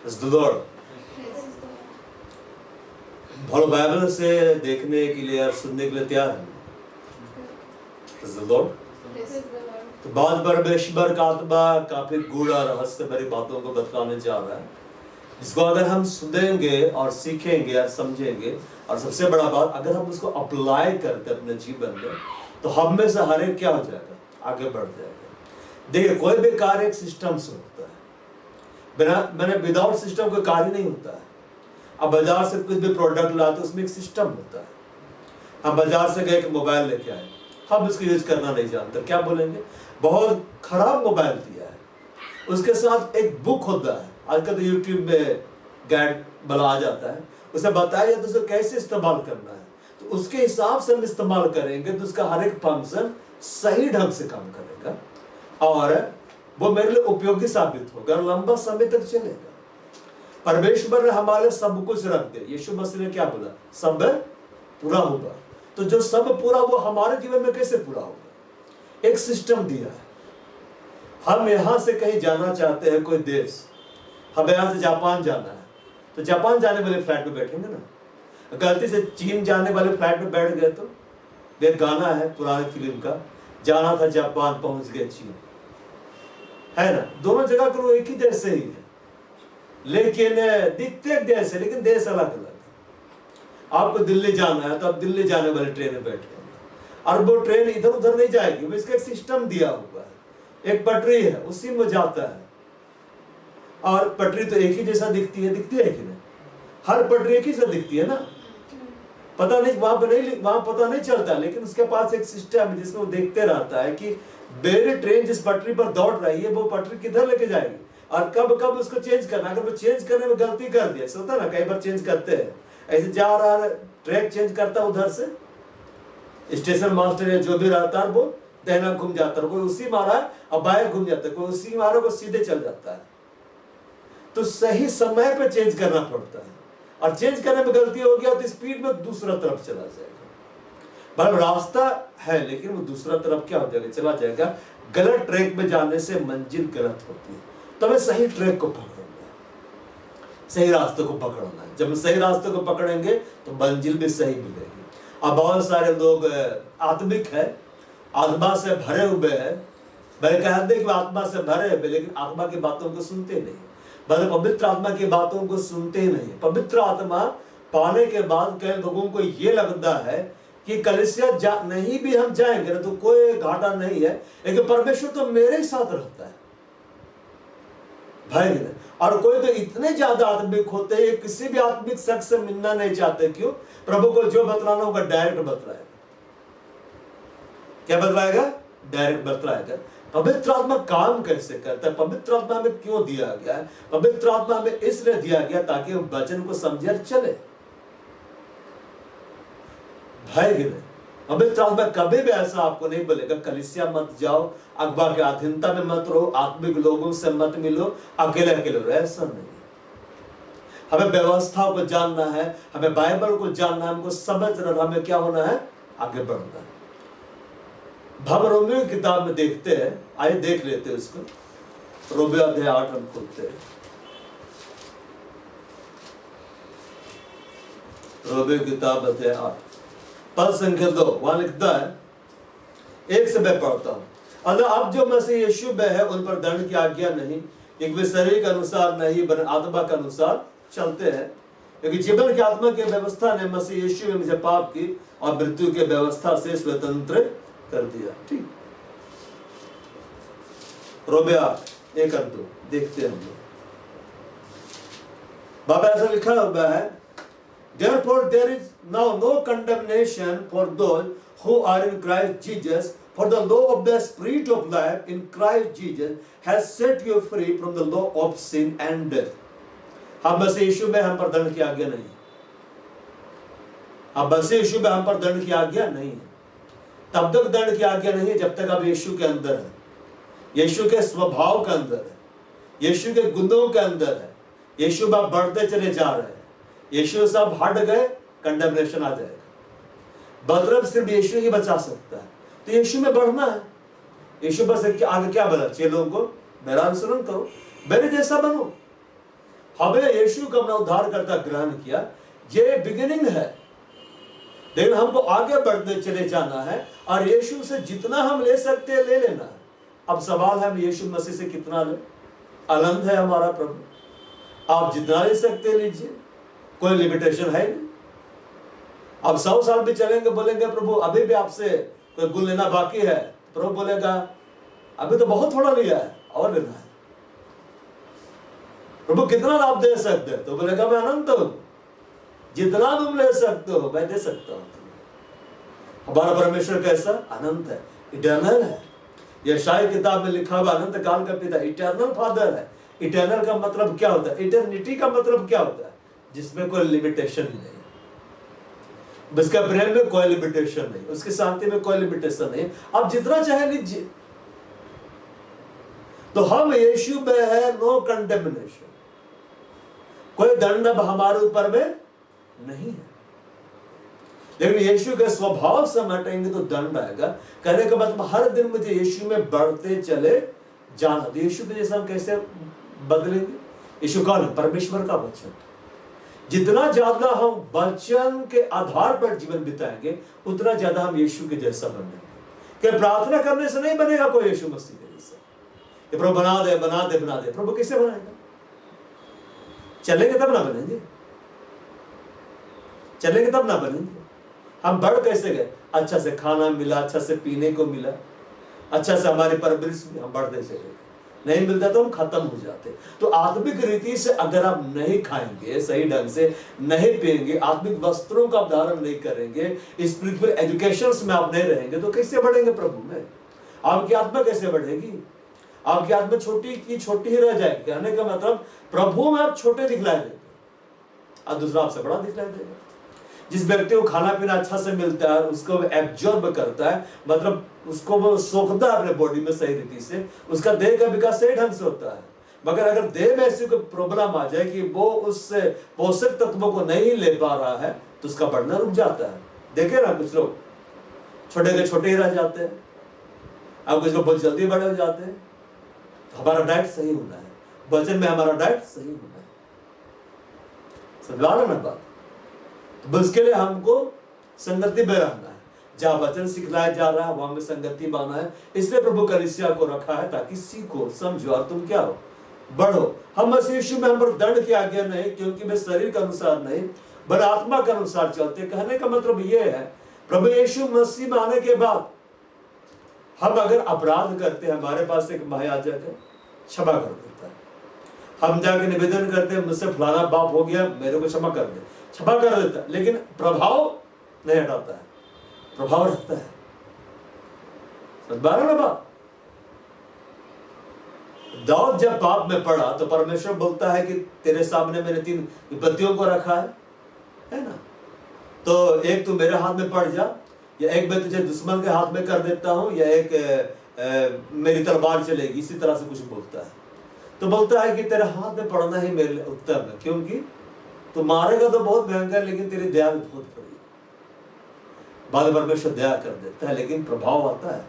Praise the Lord. भलो Bible से देखने के लिए और सुनने के लिए तैयार हैं? Praise the Lord. तो बाद परमेश्वर का आत्मा काफी गूढ़ और रहस्य भरी बातों को बतलाने जा रहा है, जिसको अगर हम सुनेंगे और सीखेंगे और समझेंगे, और सबसे बड़ा बात अगर हम उसको अप्लाई करते अपने जीवन में, तो हम में से हर एक क्या हो जाएगा, आगे बढ़ जाएगा। देखिए, कोई भी कार्य एक सिस्टम से होता है, मैंने विदाउट सिस्टम कोई कार्य नहीं होता है। अब बाजार से कुछ भी प्रोडक्ट लाते उसमें एक सिस्टम होता है। हम बाजार से गए एक मोबाइल लेके आए, हम इसको यूज करना नहीं जानते, क्या बोलेंगे, बहुत खराब मोबाइल दिया है। उसके साथ एक बुक होता है, आजकल तो यूट्यूब में गाइड बना आ जाता है, उसे बताया जाता है उसे कैसे इस्तेमाल करना है, तो उसके हिसाब से हम इस्तेमाल करेंगे तो उसका हर एक फंक्शन सही ढंग से काम करेगा और वो मेरे लिए उपयोगी साबित होगा, लंबा समय तक चलेगा। परमेश्वर ने हमारे सब कुछ रख दिया। यीशु मसीह ने क्या बोला, सब पूरा होगा। तो जो सब पूरा वो हमारे जीवन में कैसे पूरा होगा, एक सिस्टम दिया है। हम यहां से कहीं जाना चाहते हैं, कोई देश, हमें यहां से जापान जाना है, तो जापान जाने वाले फ्लाइट में बैठेंगे ना। गलती से चीन जाने वाले फ्लाइट में बैठ गए तो एक गाना है पुरानी फिल्म का, जाना था जापान पहुंच गए चीन, है ना। दोनों जगह को एक ही देश से ही है, लेकिन दिखते एक देश है, लेकिन देश अलग अलग है। आपको दिल्ली जाना है तो आप दिल्ली जाने वाली ट्रेन में बैठे, और वो ट्रेन इधर उधर नहीं जाएगी, वो इसका एक सिस्टम दिया हुआ है, एक पटरी है, उसी में जाता है। और पटरी तो एक ही जैसा दिखती है कि नहीं, हर पटरी एक ही सा दिखती है ना, पता नहीं वहां पता नहीं चलता, लेकिन उसके पास एक सिस्टम है जिसमें वो देखते रहता है कि मेरी ट्रेन जिस पटरी पर दौड़ रही है वो पटरी किधर लेके जाएगी और कब कब उसको चेंज करना। अगर वो चेंज करने में गलती कर दिया, ऐसा होता है ना, कई बार चेंज करते हैं, ऐसे जा रहा है ट्रैक चेंज करता उधर से, स्टेशन मास्टर या जो भी रहता है वो दाहिना घूम जाता है, कोई उसी मारा है और बाएं घूम जाता है, कोई उसी मारा वो सीधे चल जाता है। तो सही समय पे चेंज करना पड़ता है, और चेंज करने में गलती हो गया तो स्पीड में दूसरा तरफ चला जाएगा। मतलब रास्ता है लेकिन वो दूसरा तरफ क्या हो जाएगा, चला जाएगा। गलत ट्रैक में जाने से मंजिल गलत होती है, तो हमें सही ट्रैक को पकड़ना है, सही रास्ते को पकड़ना है। जब हम सही रास्ते को पकड़ेंगे तो मंजिल भी सही मिलेगी। अब बहुत सारे लोग आत्मिक है, आत्मा से भरे हुए हैं, मैंने कहते कि आत्मा से भरे हुए, लेकिन आत्मा की बातों को सुनते नहीं, मतलब पवित्र आत्मा की बातों को सुनते ही नहीं। पवित्र आत्मा पाने के बाद कई लोगों को ये लगता है कि कलीसिया नहीं भी हम जाएंगे ना तो कोई घाटा नहीं है, लेकिन परमेश्वर तो मेरे ही साथ रहता है भाई। और कोई तो इतने ज्यादा आत्मिक होते हैं, किसी भी आत्मिक शख्स से मिलना नहीं चाहते। क्यों? प्रभु को जो बतलाना होगा डायरेक्ट बतलाएगा। क्या बतलाएगा? डायरेक्ट बतलाएगा। पवित्र आत्मा काम कैसे करता है, पवित्र आत्मा हमें क्यों दिया गया है? पवित्र आत्मा हमें इसलिए दिया गया ताकि हम वचन को समझे और चले भाई। पवित्र आत्मा कभी भी ऐसा आपको नहीं बोलेगा कलीसिया मत जाओ, अगवा के अधीनता में मत रहो, आत्मिक लोगों से मत मिलो, अकेले अकेले रहो, ऐसा नहीं। हमें व्यवस्थाओं को जानना है, हमें बाइबल को जानना है, हमको समझना, हमें क्या होना है, आगे बढ़ना है। हम रोमियो की किताब में देखते हैं, आइए देख लेते हैं उसको। रोमियो अध्याय 8 हम खोलते हैं। रोमियो की किताब अध्याय 8 पद संख्या 2, वहां लिखता है, एक से मैं पढ़ता हूं। अतः अब जो मसीह यीशु में है उन पर दंड की आज्ञा नहीं, एक वे शरीर के अनुसार नहीं वरन आत्मा के अनुसार चलते हैं, क्योंकि जीवन की आत्मा की व्यवस्था ने मसीह यीशु में मुझे पाप की और मृत्यु की व्यवस्था से स्वतंत्र कर दिया। ठीक, रोमियो 1 और 2 देखते हैं हम लोग। बाबा ऐसा लिखा हुआ है, therefore there is now no condemnation for those who are in Christ Jesus, for the law of the Spirit of life in Christ Jesus has set you free from the law of sin and death. अब मसीह यीशु में हम पर दंड की आज्ञा नहीं है, अब मसीह यीशु में हम पर दंड की आज्ञा नहीं है। तब तक दंड की आज्ञा नहीं है जब तक आप यीशु के अंदर है, यीशु के स्वभाव के अंदर है, यीशु के गुणों के अंदर है। यीशु में आप बढ़ते चले जा रहे हैं, यीशु से आप हट गए, कंडेमनेशन आ जाएगा। मतलब सिर्फ यीशु ही बचा सकता है, तो यीशु में बढ़ना है। यीशु बस आगे क्या बोला, चेलों को मेरा अनुसरण करो, मेरे जैसा बनो। हमें यीशु को अपना उद्धारकर्ता ग्रहण किया, ये बिगिनिंग है, लेकिन हमको आगे बढ़ते चले जाना है और यीशु से जितना हम ले सकते हैं ले लेना है। अब सवाल है हम यीशु मसीह से कितना ले। अनंत है हमारा प्रभु, आप जितना ले सकते लीजिए, कोई लिमिटेशन है नहीं। अब 100 साल भी चलेंगे, बोलेंगे प्रभु अभी भी आपसे कोई गुण लेना बाकी है, प्रभु बोलेगा अभी तो बहुत थोड़ा लिया है और लेना है। प्रभु कितना आप दे सकते हैं, तो बोलेगा मैं अनंत हूं, जितना तुम ले सकते हो मैं दे सकता हूं। हमारा परमेश्वर कैसा? अनंत है, इटर्नल है। यशायाह किताब में लिखा हुआ अनंत काल का पिता, इटर्नल फादर है। इटर्नल का मतलब क्या होता है? इटर्निटी का मतलब क्या होता है? जिसमें कोई लिमिटेशन ही नहीं, उसका प्रेम में कोई लिमिटेशन नहीं, उसकी शांति में कोई लिमिटेशन नहीं। आप जितना चाहे लीजिए। तो हम यीशु में है, नो कंडेमनेशन, कोई दंड अब हमारे ऊपर में नहीं है। लेकिन यीशु के स्वभाव से हम हटेंगे तो दंड आएगा। कहने का मतलब हर दिन मुझे यीशु में बढ़ते चले जाना। तो यीशु के जैसे हम कैसे बदलेंगे? यीशु कौन है? परमेश्वर का वचन। जितना ज्यादा हम वचन के आधार पर जीवन बिताएंगे उतना ज्यादा हम यीशु के जैसा बनेंगे। क्या प्रार्थना करने से नहीं बनेगा कोई यीशु मसीह के जैसा? ये प्रभु बना दे बना दे बना दे, प्रभु कैसे बनाएगा? चलेंगे तब ना बनेंगे, चलेंगे तब ना बनेंगे। हम बढ़ कैसे गए? अच्छा से खाना मिला, अच्छा से पीने को मिला, अच्छा से हमारी परवरिश में हम बढ़ते चले गए। नहीं मिलता तो हम खत्म हो जाते। तो आत्मिक रीति से अगर आप नहीं खाएंगे, सही ढंग से नहीं पिएंगे, आत्मिक वस्त्रों का धारण नहीं करेंगे, स्पिरिचुअल एजुकेशन में आप नहीं रहेंगे, तो कैसे बढ़ेंगे प्रभु में? आपकी आत्मा कैसे बढ़ेगी? आपकी आत्मा छोटी की छोटी ही रह जाएगी। कहने का मतलब प्रभु में आप छोटे दिखलाई देंगे और दूसरा आपसे बड़ा दिखलाई देगा। जिस व्यक्ति को खाना पीना अच्छा से मिलता है, उसको एब्जॉर्ब करता है, मतलब उसको वो सोखता है अपने बॉडी में सही रीति से, उसका देह का विकास सही ढंग से होता है। मगर अगर देह में ऐसी कोई प्रॉब्लम आ जाए कि वो उस पोषक तत्वों को नहीं ले पा रहा है, तो उसका बढ़ना रुक जाता है। देखे ना, कुछ लोग छोटे के छोटे ही रह जाते हैं, अब कुछ लोग बहुत जल्दी बड़े हो जाते हैं। तो हमारा डाइट सही होना है, वचन में हमारा डाइट सही होना है। समझा ना बात? तो उसके लिए हमको संगति में रहना है। जहाँ वचन सिखलाया जा रहा है वहां में संगति माना है। इसलिए प्रभु कलीसिया को रखा है ताकि सीखो, समझो और तुम क्या हो? बढ़ो। हम मसीह यीशु में हम पर दंड की आज्ञा नहीं, क्योंकि वे शरीर के अनुसार नहीं पर आत्मा के अनुसार चलते। कहने का मतलब ये है, प्रभु यीशु मसीह में आने के बाद हम अगर अपराध करते हैं, हमारे पास एक महायाजक है, क्षमा कर देता है। हम जाके निवेदन करते हैं, मुझसे फलाना पाप हो गया, मेरे को क्षमा कर दे, क्षमा कर देता है, लेकिन प्रभाव नहीं हटाता है, प्रभाव रखता है। ना बात? दाऊद जब पाप में पड़ा तो परमेश्वर बोलता है कि तेरे सामने मैंने 3 विपत्तियों को रखा है ना? तो एक तू मेरे हाथ में पड़ जा, या एक मैं तुझे दुश्मन के हाथ में कर देता हूं, या एक मेरी तलवार चलेगी, इसी तरह से कुछ बोलता है। तो बोलता है कि तेरे हाथ में पड़ना ही मेरे लिए उत्तम है, क्योंकि तू मारेगा तो बहुत भयंकर, लेकिन तेरी दया भी बहुत बड़ी। बाद परमेश्वर दया कर देता है, लेकिन प्रभाव आता है।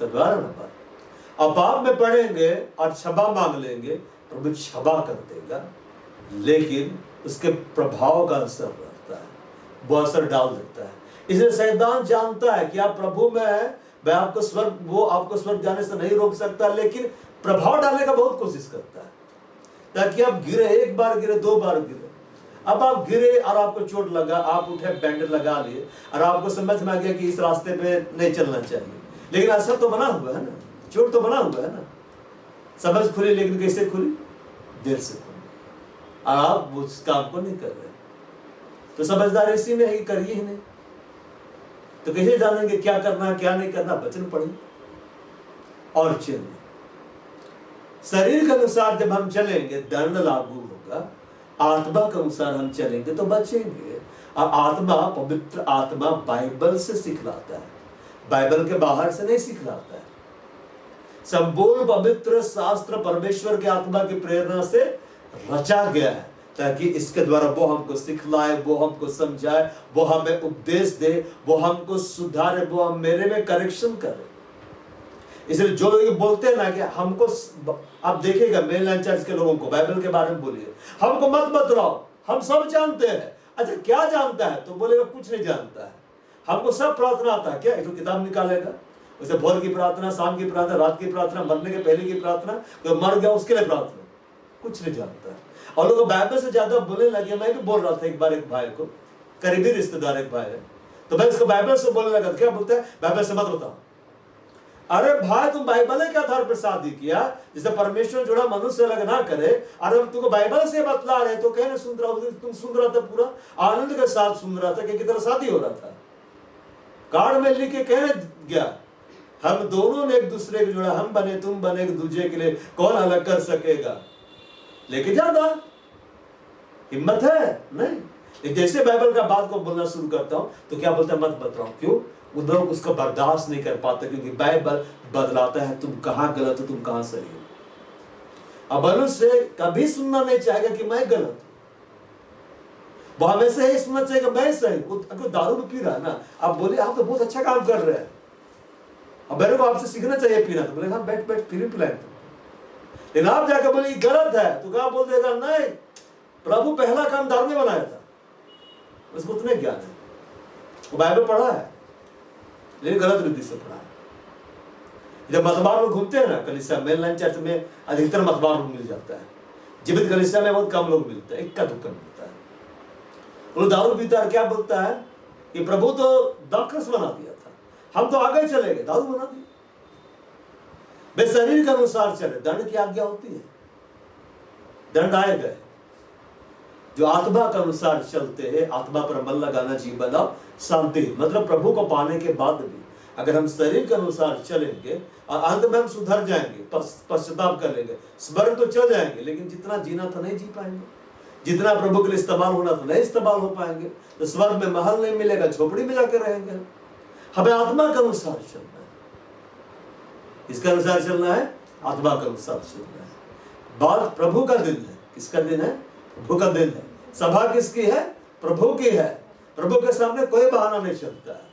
सद्वार ना, अब पाप में पड़ेंगे और क्षमा मांग लेंगे, प्रभु क्षमा कर देगा, लेकिन उसके प्रभाव का असर रहता है, वो असर डाल देता है। इसलिए शैतान जानता है कि आप प्रभु में है, वो आपको स्वर्ग जाने से नहीं रोक सकता, लेकिन प्रभाव डालने का बहुत कोशिश करता है ताकि आप गिरे, एक बार गिरे, 2 बार गिरे। अब आप गिरे और आपको चोट लगा, आप उठे, बैंडेज लगा लिए और आपको समझ में आ गया कि इस रास्ते पे नहीं चलना चाहिए, लेकिन असर तो बना हुआ है ना, चोट तो बना हुआ है ना। समझ खुली, लेकिन कैसे खुली? देर से खुली, और आप उस काम को नहीं कर रहे। तो समझदार इसी में है कि करिए ही नहीं, तो कैसे जानेंगे क्या करना है क्या नहीं करना? वचन पढ़िए और चलिए। शरीर के अनुसार जब हम चलेंगे दंड लागू होगा, आत्मा के अनुसार हम चलेंगे तो बचेंगे। और आत्मा, पवित्र आत्मा बाइबल से सिखलाता है, बाइबल के बाहर से नहीं सिखलाता है। संपूर्ण पवित्र शास्त्र परमेश्वर के आत्मा की प्रेरणा से रचा गया है, ताकि इसके द्वारा वो हमको सिखलाए, वो हमको समझाए, वो हमें उपदेश दे, वो हमको सुधारे, वो हम मेरे में करेक्शन करे। इसलिए जो लोग बोलते हैं ना कि हमको, आप देखिएगा मेनलैंड चर्च के लोगों को बाइबल के बारे में बोलिए, हमको मत बतलाओ, हम सब जानते हैं। अच्छा क्या जानता है? तो बोलेगा कुछ नहीं जानता है, हमको सब प्रार्थना आता है। क्या एक तो किताब निकालेगा, उसे भोर की प्रार्थना, शाम की प्रार्थना, रात की प्रार्थना, मरने के पहले की प्रार्थना, तो मर गया उसके लिए प्रार्थना, कुछ नहीं जानता है। और लोग बाइबल से ज्यादा बोलने लगे। मैं भी बोल रहा था एक बार एक भाई को, करीबी रिश्तेदार एक भाई है, तो मैं इसको बाइबल से बोलने लगा। क्या बोलता है? बाइबल से मत बताओ। अरे भाई तुम बाइबल के आधार पर शादी किया, जिसे परमेश्वर जुड़ा मनुष्य अलग ना करे। अरे तुमको बाइबल से बतला रहे तो कहने सुन रहा, तुम सुन रहा था, पूरा आनंद के साथ सुन रहा था कि किधर शादी हो रहा था। कार्ड में लिख के कहने गया, हम दोनों ने एक दूसरे को जुड़ा, हम बने तुम बने एक दूसरे के लिए, कौन अलग कर सकेगा? लेके ज्यादा हिम्मत है नहीं। जैसे बाइबल का बात को बोलना शुरू करता हूं तो क्या बोलता है? मत बताओ। क्यों? वो लोग उसको बर्दाश्त नहीं कर पाते, क्योंकि बाइबल बदलाता है तुम कहां गलत हो, तुम कहां सही हो। अब मनुष्य कभी सुनना नहीं चाहेगा कि मैं गलत हूं, वो हमेशा यही सुनना चाहेगा मैं सही हूं। अगर दारू भी पी रहा है ना, आप बोले आप तो बहुत अच्छा काम कर रहे हैं, अब मेरे को आपसे सीखना चाहिए पीना, तो बोले हाँ बैठ बैठ फिर पिलाए। लेकिन आप जाकर बोले गलत है, तो क्या बोल देगा? नहीं, प्रभु पहला काम दारू में बनाया था, उसको उतने ज्ञान है, वो बाइबल पढ़ा है लेकिन गलत रीति से पढ़ा है। जब मतवार लोग घूमते हैं ना कलीसिया, मेनलैंड चर्च में अधिकतर मतवार लोग मिल जाता है, जीवित कलीसिया में बहुत कम लोग मिलते हैं, इक्का दुक्का मिलता है। वो दारू पीता है, क्या बोलता है कि प्रभु तो दाखरस बना दिया था, हम तो आगे चले गए, दारू बना दी। वे शरीर के अनुसार चले, दंड की आज्ञा होती है, दंड आए गए। जो आत्मा के अनुसार चलते हैं, आत्मा पर मन लगाना जीवन और शांति। मतलब प्रभु को पाने के बाद भी अगर हम शरीर के अनुसार चलेंगे और अंत में हम सुधर जाएंगे, पश्चाताप कर लेंगे, स्वर्ग तो चल जाएंगे, लेकिन जितना जीना था नहीं जी पाएंगे, जितना प्रभु के लिए इस्तेमाल होना था नहीं इस्तेमाल हो पाएंगे। तो स्वर्ग में महल नहीं मिलेगा, झोपड़ी में जाकर रहेंगे। हमें आत्मा के अनुसार चलना है, इसके अनुसार चलना है, आत्मा के अनुसार चलना है। बात प्रभु का दिन है। किसका दिन है? प्रभु का दिन है। सभा किसकी है? प्रभु की है। प्रभु के सामने कोई बहाना नहीं चलता है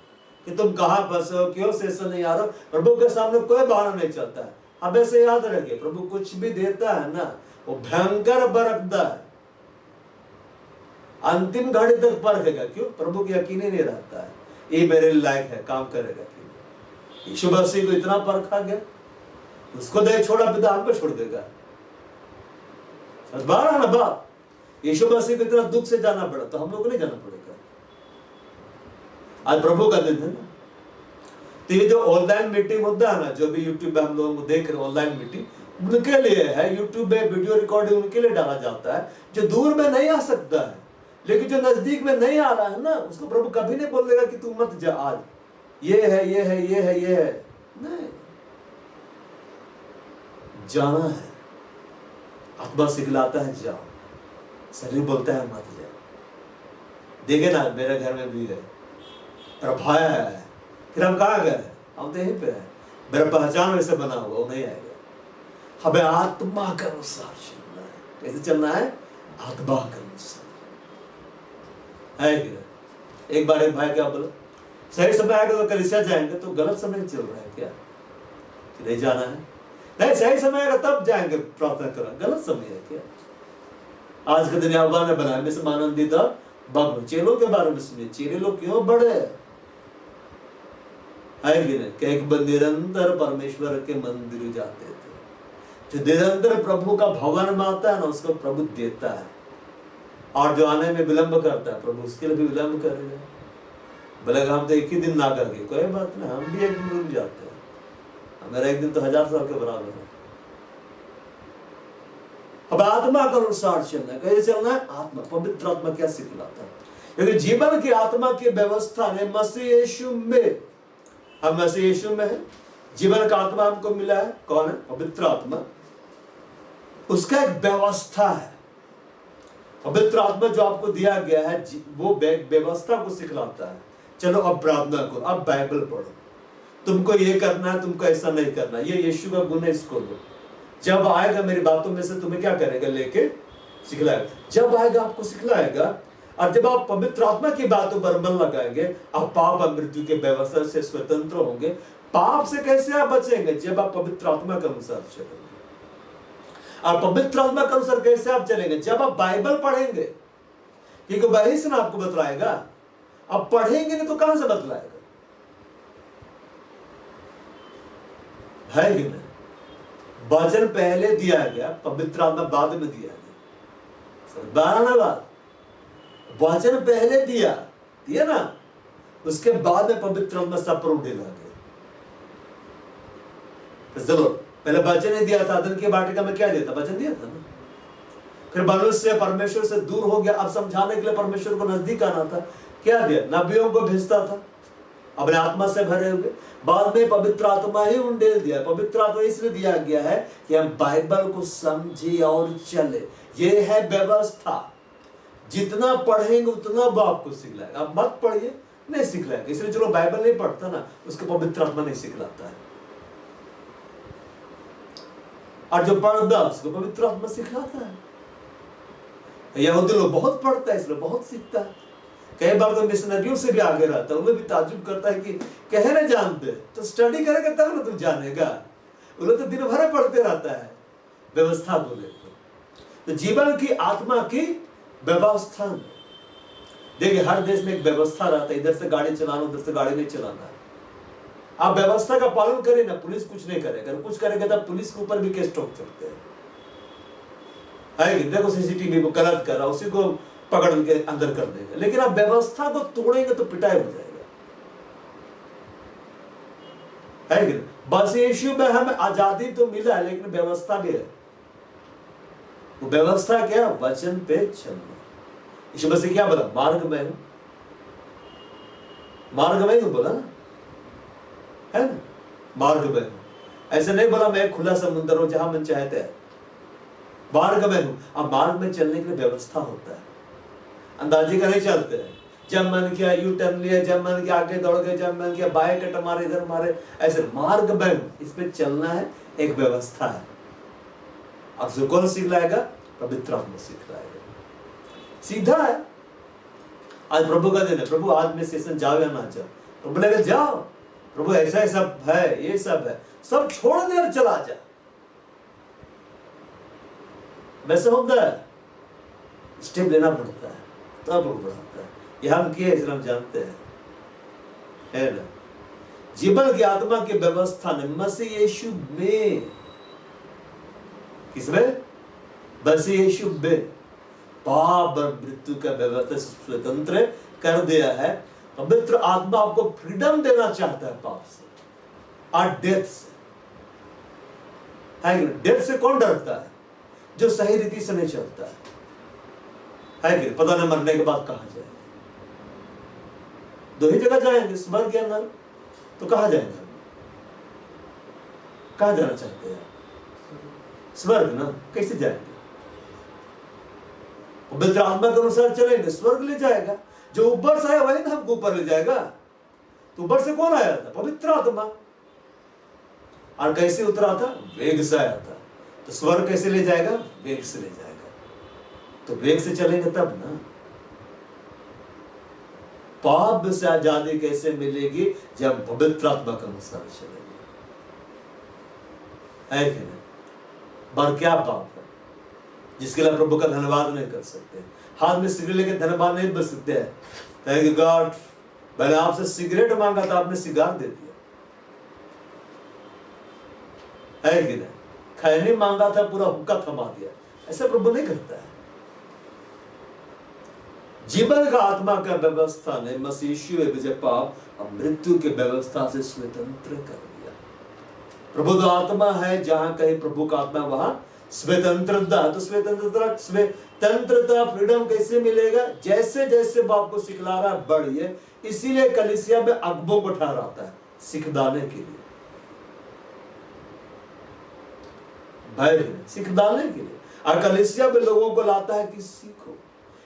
कि तुम कहां फंसे हो, क्यों सेशन नहीं आ रहा। प्रभु के सामने कोई बहाना नहीं चलता है। अब ऐसे याद रखिए, प्रभु कुछ भी देता है ना, वो भयंकर बरकता है, अंतिम घड़ी तक परखेगा। क्यों? प्रभु को यकीन ही नहीं रहता है ये मेरे लायक है, काम करेगा। यीशु मसीह को इतना परखा गया, उसको दे छोड़ा, पिता हम पे छोड़ देगा। ना बात, यीशु मसीह को इतना दुख से जाना पड़ा, तो हम लोग को नहीं जाना पड़ेगा। आज प्रभु का दिन है ना। तो ये जो ऑनलाइन मीटिंग होता है ना, जो भी यूट्यूब पे हम लोगों को देख रहे हैं, ऑनलाइन मीटिंग उनके लिए है। यूट्यूब पे वीडियो रिकॉर्डिंग उनके लिए डाला जाता है जो दूर में नहीं आ सकता है। लेकिन जो नजदीक में नहीं आ रहा है ना, उसको प्रभु कभी नहीं बोल देगा कि तू मत जा, आज ये है, ये है, ये है, ये है। नहीं, जाना है। आत्मा सिखलाता है जाओ, शरीर बोलता है मत जाओ। देखे ना, मेरे घर में भी है, मेरा भाई है, फिर हम कहाँ गए? हम तो यहीं पे है। मेरा पहचान वैसे बना हुआ, वो नहीं आएगा। हमें आत्मा के अनुसार चलना है। कैसे चलना है? आत्मा के अनुसार है कि नहीं? एक बार एक भाई क्या बोला, सही समय आएगा तो कलीसिया जाएंगे, तो गलत समय चल रहा है क्या? कि नहीं जाना है? नहीं, सही समय आएगा तब जाएंगे, प्रार्थना करें। गलत समय है क्या? आज के दिन अल्लाह ने बनाया, में से आनंदित भक्त चेलों के बारे में सुनिए। चेले लोग क्यों बड़े है कि नहीं? कि एक निरंतर परमेश्वर के मंदिर जाते थे। जो निरंतर प्रभु का भवन में आता है ना, उसको प्रभु देता है। और जो आने में विलंब करता है, प्रभु उसके लिए भी विलंब करेगा। बोले हम तो एक ही दिन ना करके, कोई बात नहीं, हम भी एक दिन रुक जाते हैं। मेरा एक दिन तो 1000 साल के बराबर है। अब आत्मा का अनुसार चलना है। कैसे चलना है? आत्मा, पवित्र आत्मा क्या सिखलाता है? क्योंकि जीवन की आत्मा की व्यवस्था ने मसीह यीशु में, हम मसीह यीशु में है, जीवन का आत्मा हमको मिला है। कौन है? पवित्र आत्मा। उसका एक व्यवस्था है। पवित्र आत्मा जो आपको दिया गया है, वो व्यवस्था को सिखलाता है। चलो अब प्रार्थना करो, अब बाइबल पढ़ो, तुमको ये करना है, तुमको ऐसा नहीं करना, ये यीशु का गुण है, इसको लो। जब आएगा मेरी बातों में से तुम्हें क्या करेगा? लेके सिखलाएगा। जब आएगा आपको सिखलाएगा। और जब आप पवित्र आत्मा की बातों पर मन लगाएंगे, आप पाप और मृत्यु के व्यवस्था से स्वतंत्र होंगे। पाप से कैसे आप बचेंगे? जब आप पवित्र आत्मा के अनुसार चलेंगे। और पवित्र आत्मा के अनुसार कैसे आप चलेंगे? जब आप बाइबल पढ़ेंगे, क्योंकि वही से ना आपको बतलाएगा। आप पढ़ेंगे नहीं तो कहां से बतलाएगा? है कि नहीं? वचन पहले दिया गया, पवित्र आत्मा बाद में दिया गया। बारह बात, वचन पहले दिया ना, उसके बाद में पवित्र आत्मा सब पर उड़ेला गया। चलो, पहले वचन ही दिया था, अदन की वाटिका में क्या दिया था? वचन दिया था ना। फिर मनुष्य परमेश्वर से दूर हो गया, अब समझाने के लिए परमेश्वर को नजदीक आना था, क्या दिया? नबियों को भेजता था अपने आत्मा से भरे हुए। बाद में पवित्र आत्मा ही उंडेल दिया। पवित्र आत्मा इसलिए दिया गया है कि हम बाइबल को समझे और चले। ये है व्यवस्था। जितना पढ़ेंगे उतना वो आपको सिखलाएगा। आप मत पढ़िए, नहीं सिखलाएगा। इसलिए जो लोग बाइबल नहीं पढ़ता ना, उसको पवित्र आत्मा नहीं सिखलाता है। और जो पढ़ता उसको पवित्र आत्मा सिखलाता है। यहूदी लोग बहुत पढ़ता है, इसलिए बहुत सीखता है। कई बार तो मिशनरियों से भी आगे रहता है। उन्हें भी ताज्जुब करता है कि कहे ना जानते, तो स्टडी करेगा तब ना तुम जानेगा। उन्हें तो दिन भर पढ़ते रहता है व्यवस्था को लेकर। तो जीवन की आत्मा की व्यवस्था में देखिए, हर देश में एक व्यवस्था रहता है। इधर से गाड़ी चलाना, उधर से गाड़ी नहीं चलाना है। आप व्यवस्था का पालन करें ना, पुलिस कुछ नहीं करेगा। कुछ करेगा तब पुलिस के ऊपर भी केस ठोक सकते हैं। देखो सीसीटीवी को गलत कर रहा, उसी को पकड़ के अंदर कर देगा। लेकिन आप व्यवस्था को तोड़ेंगे तो पिटाई हो जाएगा। है कि बस यीशु में हमें आजादी तो मिला है, लेकिन व्यवस्था भी है। वो व्यवस्था क्या? वचन पे चलना। यीशु मसीह क्या बोला? मार्ग में हूं, मार्ग में हूं बोला ना, है ना? मार्ग में हूं। ऐसे नहीं बोला मैं खुला समुद्र हूं जहां मन चाहते हैं। मार्ग में हूं। अब मार्ग में चलने के लिए व्यवस्था होता है। अंदाजे का नहीं चलते हैं। जब मन किया यू टर्न लिया, जब मन किया आगे दौड़ गए, जब मन किया बाएं कट मारे, इधर मारे, ऐसे मार्ग में हूं। इसमें चलना है, एक व्यवस्था है। अब जो कौन सिखलाएगा? पवित्र आत्मा सिखलाएगा। सीधा है। आज प्रभु का दिन है। प्रभु आज में सेशन जाओ या ना जाओ? प्रभु लगे जाओ। प्रभु ऐसा सब है, ये सब है, सब छोड़ दे और चला जा। वैसे होता है, स्टेप लेना पड़ता है तब वो बढ़ाता है। यह हम किए, इसलिए हम जानते हैं, है ना? जीवन की आत्मा की व्यवस्था ने मसीह यीशु में, किसमें? मसीह यीशु में पाप और मृत्यु का व्यवस्था स्वतंत्र कर दिया है। पवित्र आत्मा आपको फ्रीडम देना चाहता है पाप से और डेथ से। है डेथ से कौन डरता है? जो सही रीति से नहीं चलता है कि पता नहीं मरने के बाद कहां जाएंगे। दो ही जगह जाएंगे, स्वर्ग या नरक। तो कहां जाएंगे? कहां जाना चाहते हैं? स्वर्ग ना। कैसे जाएंगे? पवित्र आत्मा के अनुसार चलेंगे, स्वर्ग ले जाएगा। जो ऊपर से आया वही ना हमको ऊपर ले जाएगा। तो ऊपर से कौन आया था? पवित्र आत्मा। और कैसे उतरा था? वेग से आया था। तो स्वर्ग कैसे ले जाएगा? वेग से ले जाएगा। तो वेग से चलेंगे तब ना। पाप से आजादी कैसे मिलेगी? जब पवित्र आत्मा के अनुसार चलेंगे। है कि नहीं? पर क्या पाप है जिसके लिए प्रभु का धन्यवाद नहीं कर सकते? हाथ में सिगरेट लेके धन्यवाद नहीं बच सकते हैं? थैंक यू गॉड, मैंने आपसे सिगरेट मांगा था, आपने सिगार दे दिया। है कि नहीं? खैनी मांगा था, पूरा हुक्का थमा दिया। ऐसा प्रभु नहीं करता है। जीवन का आत्मा का व्यवस्था ने मसीह यीशु विजय पाप और मृत्यु के व्यवस्था से स्वतंत्र कर दिया। प्रभु तो आत्मा है, जहां कहीं प्रभु का आत्मा वहां स्वतंत्रता। तो स्वतंत्रता फ्रीडम कैसे मिलेगा? जैसे जैसे बाप को सिखला रहा है बढ़िए। इसीलिए कलीसिया में अगबों को ठहराता है सिखदाने के लिए, सिखदाने के लिए। और कलीसिया में लोगों को लाता है कि सीखो।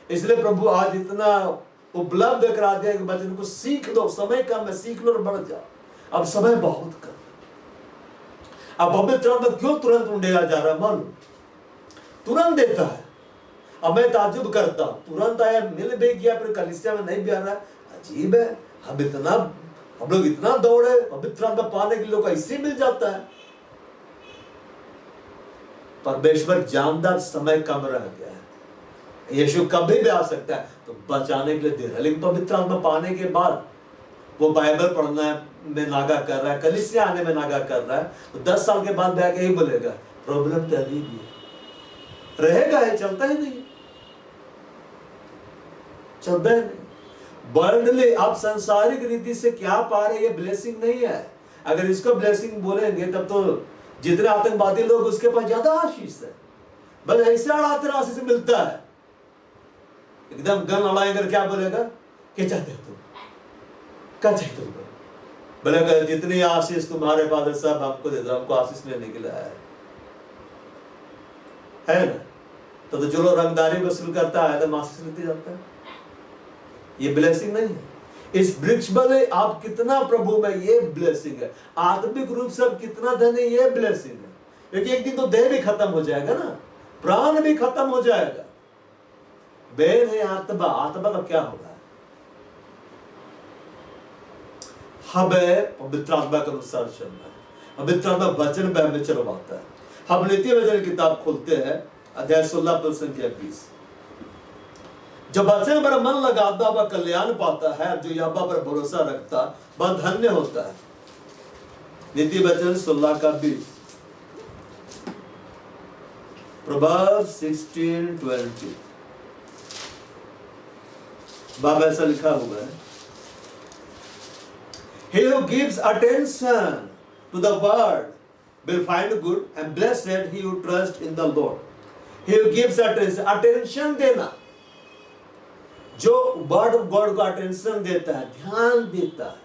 इसलिए प्रभु आज इतना उपलब्ध करा दिया कि बच्चों को सीख दो। समय कम है, सीख लो और बढ़ जाओ। अब समय बहुत कम। अब पवित्र आत्मा क्यों तुरंत उंडेला जा रहा है? मालूम? तुरंत देता है। अब मैं ताज्जुब करता हूं, तुरंत आया, मिल भी गया, फिर कलीसिया में नहीं भी आ रहा है। अजीब है। हम इतना हम लोग इतना दौड़े, पवित्र आत्मा पाने के लिए लोग ऐसे मिल जाता है। परमेश्वर जानदार समय कम रह गया है, यीशु कभी भी आ सकता है, तो बचाने के लिए दे रहा है। लेकिन पवित्र आत्मा पाने के बाद वो बाइबल पढ़ना में नागा कर रहा है, कलीसिया आने में नागा कर रहा है, तो 10 साल के बाद बैठ यही बोलेगा प्रॉब्लम तो अभी भी है, रहेगा, है चलता ही नहीं, चलता ही नहीं। वर्ल्डली आप सांसारिक रीति से क्या पा रहे, ये ब्लेसिंग नहीं है। अगर इसको ब्लेसिंग बोलेंगे तब तो जितने आतंकवादी लोग उसके पास ज्यादा आशीष है, बस ऐसे अड़ाते राशि से मिलता है, एकदम गन अड़ाएंगे, क्या बोलेगा, क्या चाहते हो तुम, क्या चाहिए तुमको, बोलेगा जितनी आशीष तुम्हारे पास है सब हमको दे दो, हमको आशीष लेने के लिए आया है ना। तो जो लोग रंगदारी वसूल करता है तो आशीष लेते जाता है, ये ब्लेसिंग नहीं है। इस वृक्ष बले आप कितना प्रभु में, ये ब्लेसिंग है। आत्मिक रूप से आप कितना धन है, ये ब्लेसिंग है। क्योंकि एक दिन तो देह भी खत्म हो जाएगा ना, प्राण भी खत्म हो जाएगा। बेल है आत्मा, आत्मा का क्या होगा, हमें पवित्र आत्मा के अनुसार चलना है। पवित्र आत्मा वचन पे हमें चलवाता है। हम नीति वचन किताब खोलते हैं, अध्याय 16 पद संख्या 20। जब वचन पर मन लगाता वह कल्याण पाता है, जो यहोवा पर भरोसा रखता वह धन्य होता है। नीति वचन 16 का 20, Proverbs 16:20। बाब ऐसा लिखा हुआ है, He who gives attention to the word will find good, and blessed he who trusts in the Lord. He who gives attention, attention देना, जो वर्ड ऑफ गॉड को अटेंशन देता है, ध्यान देता है,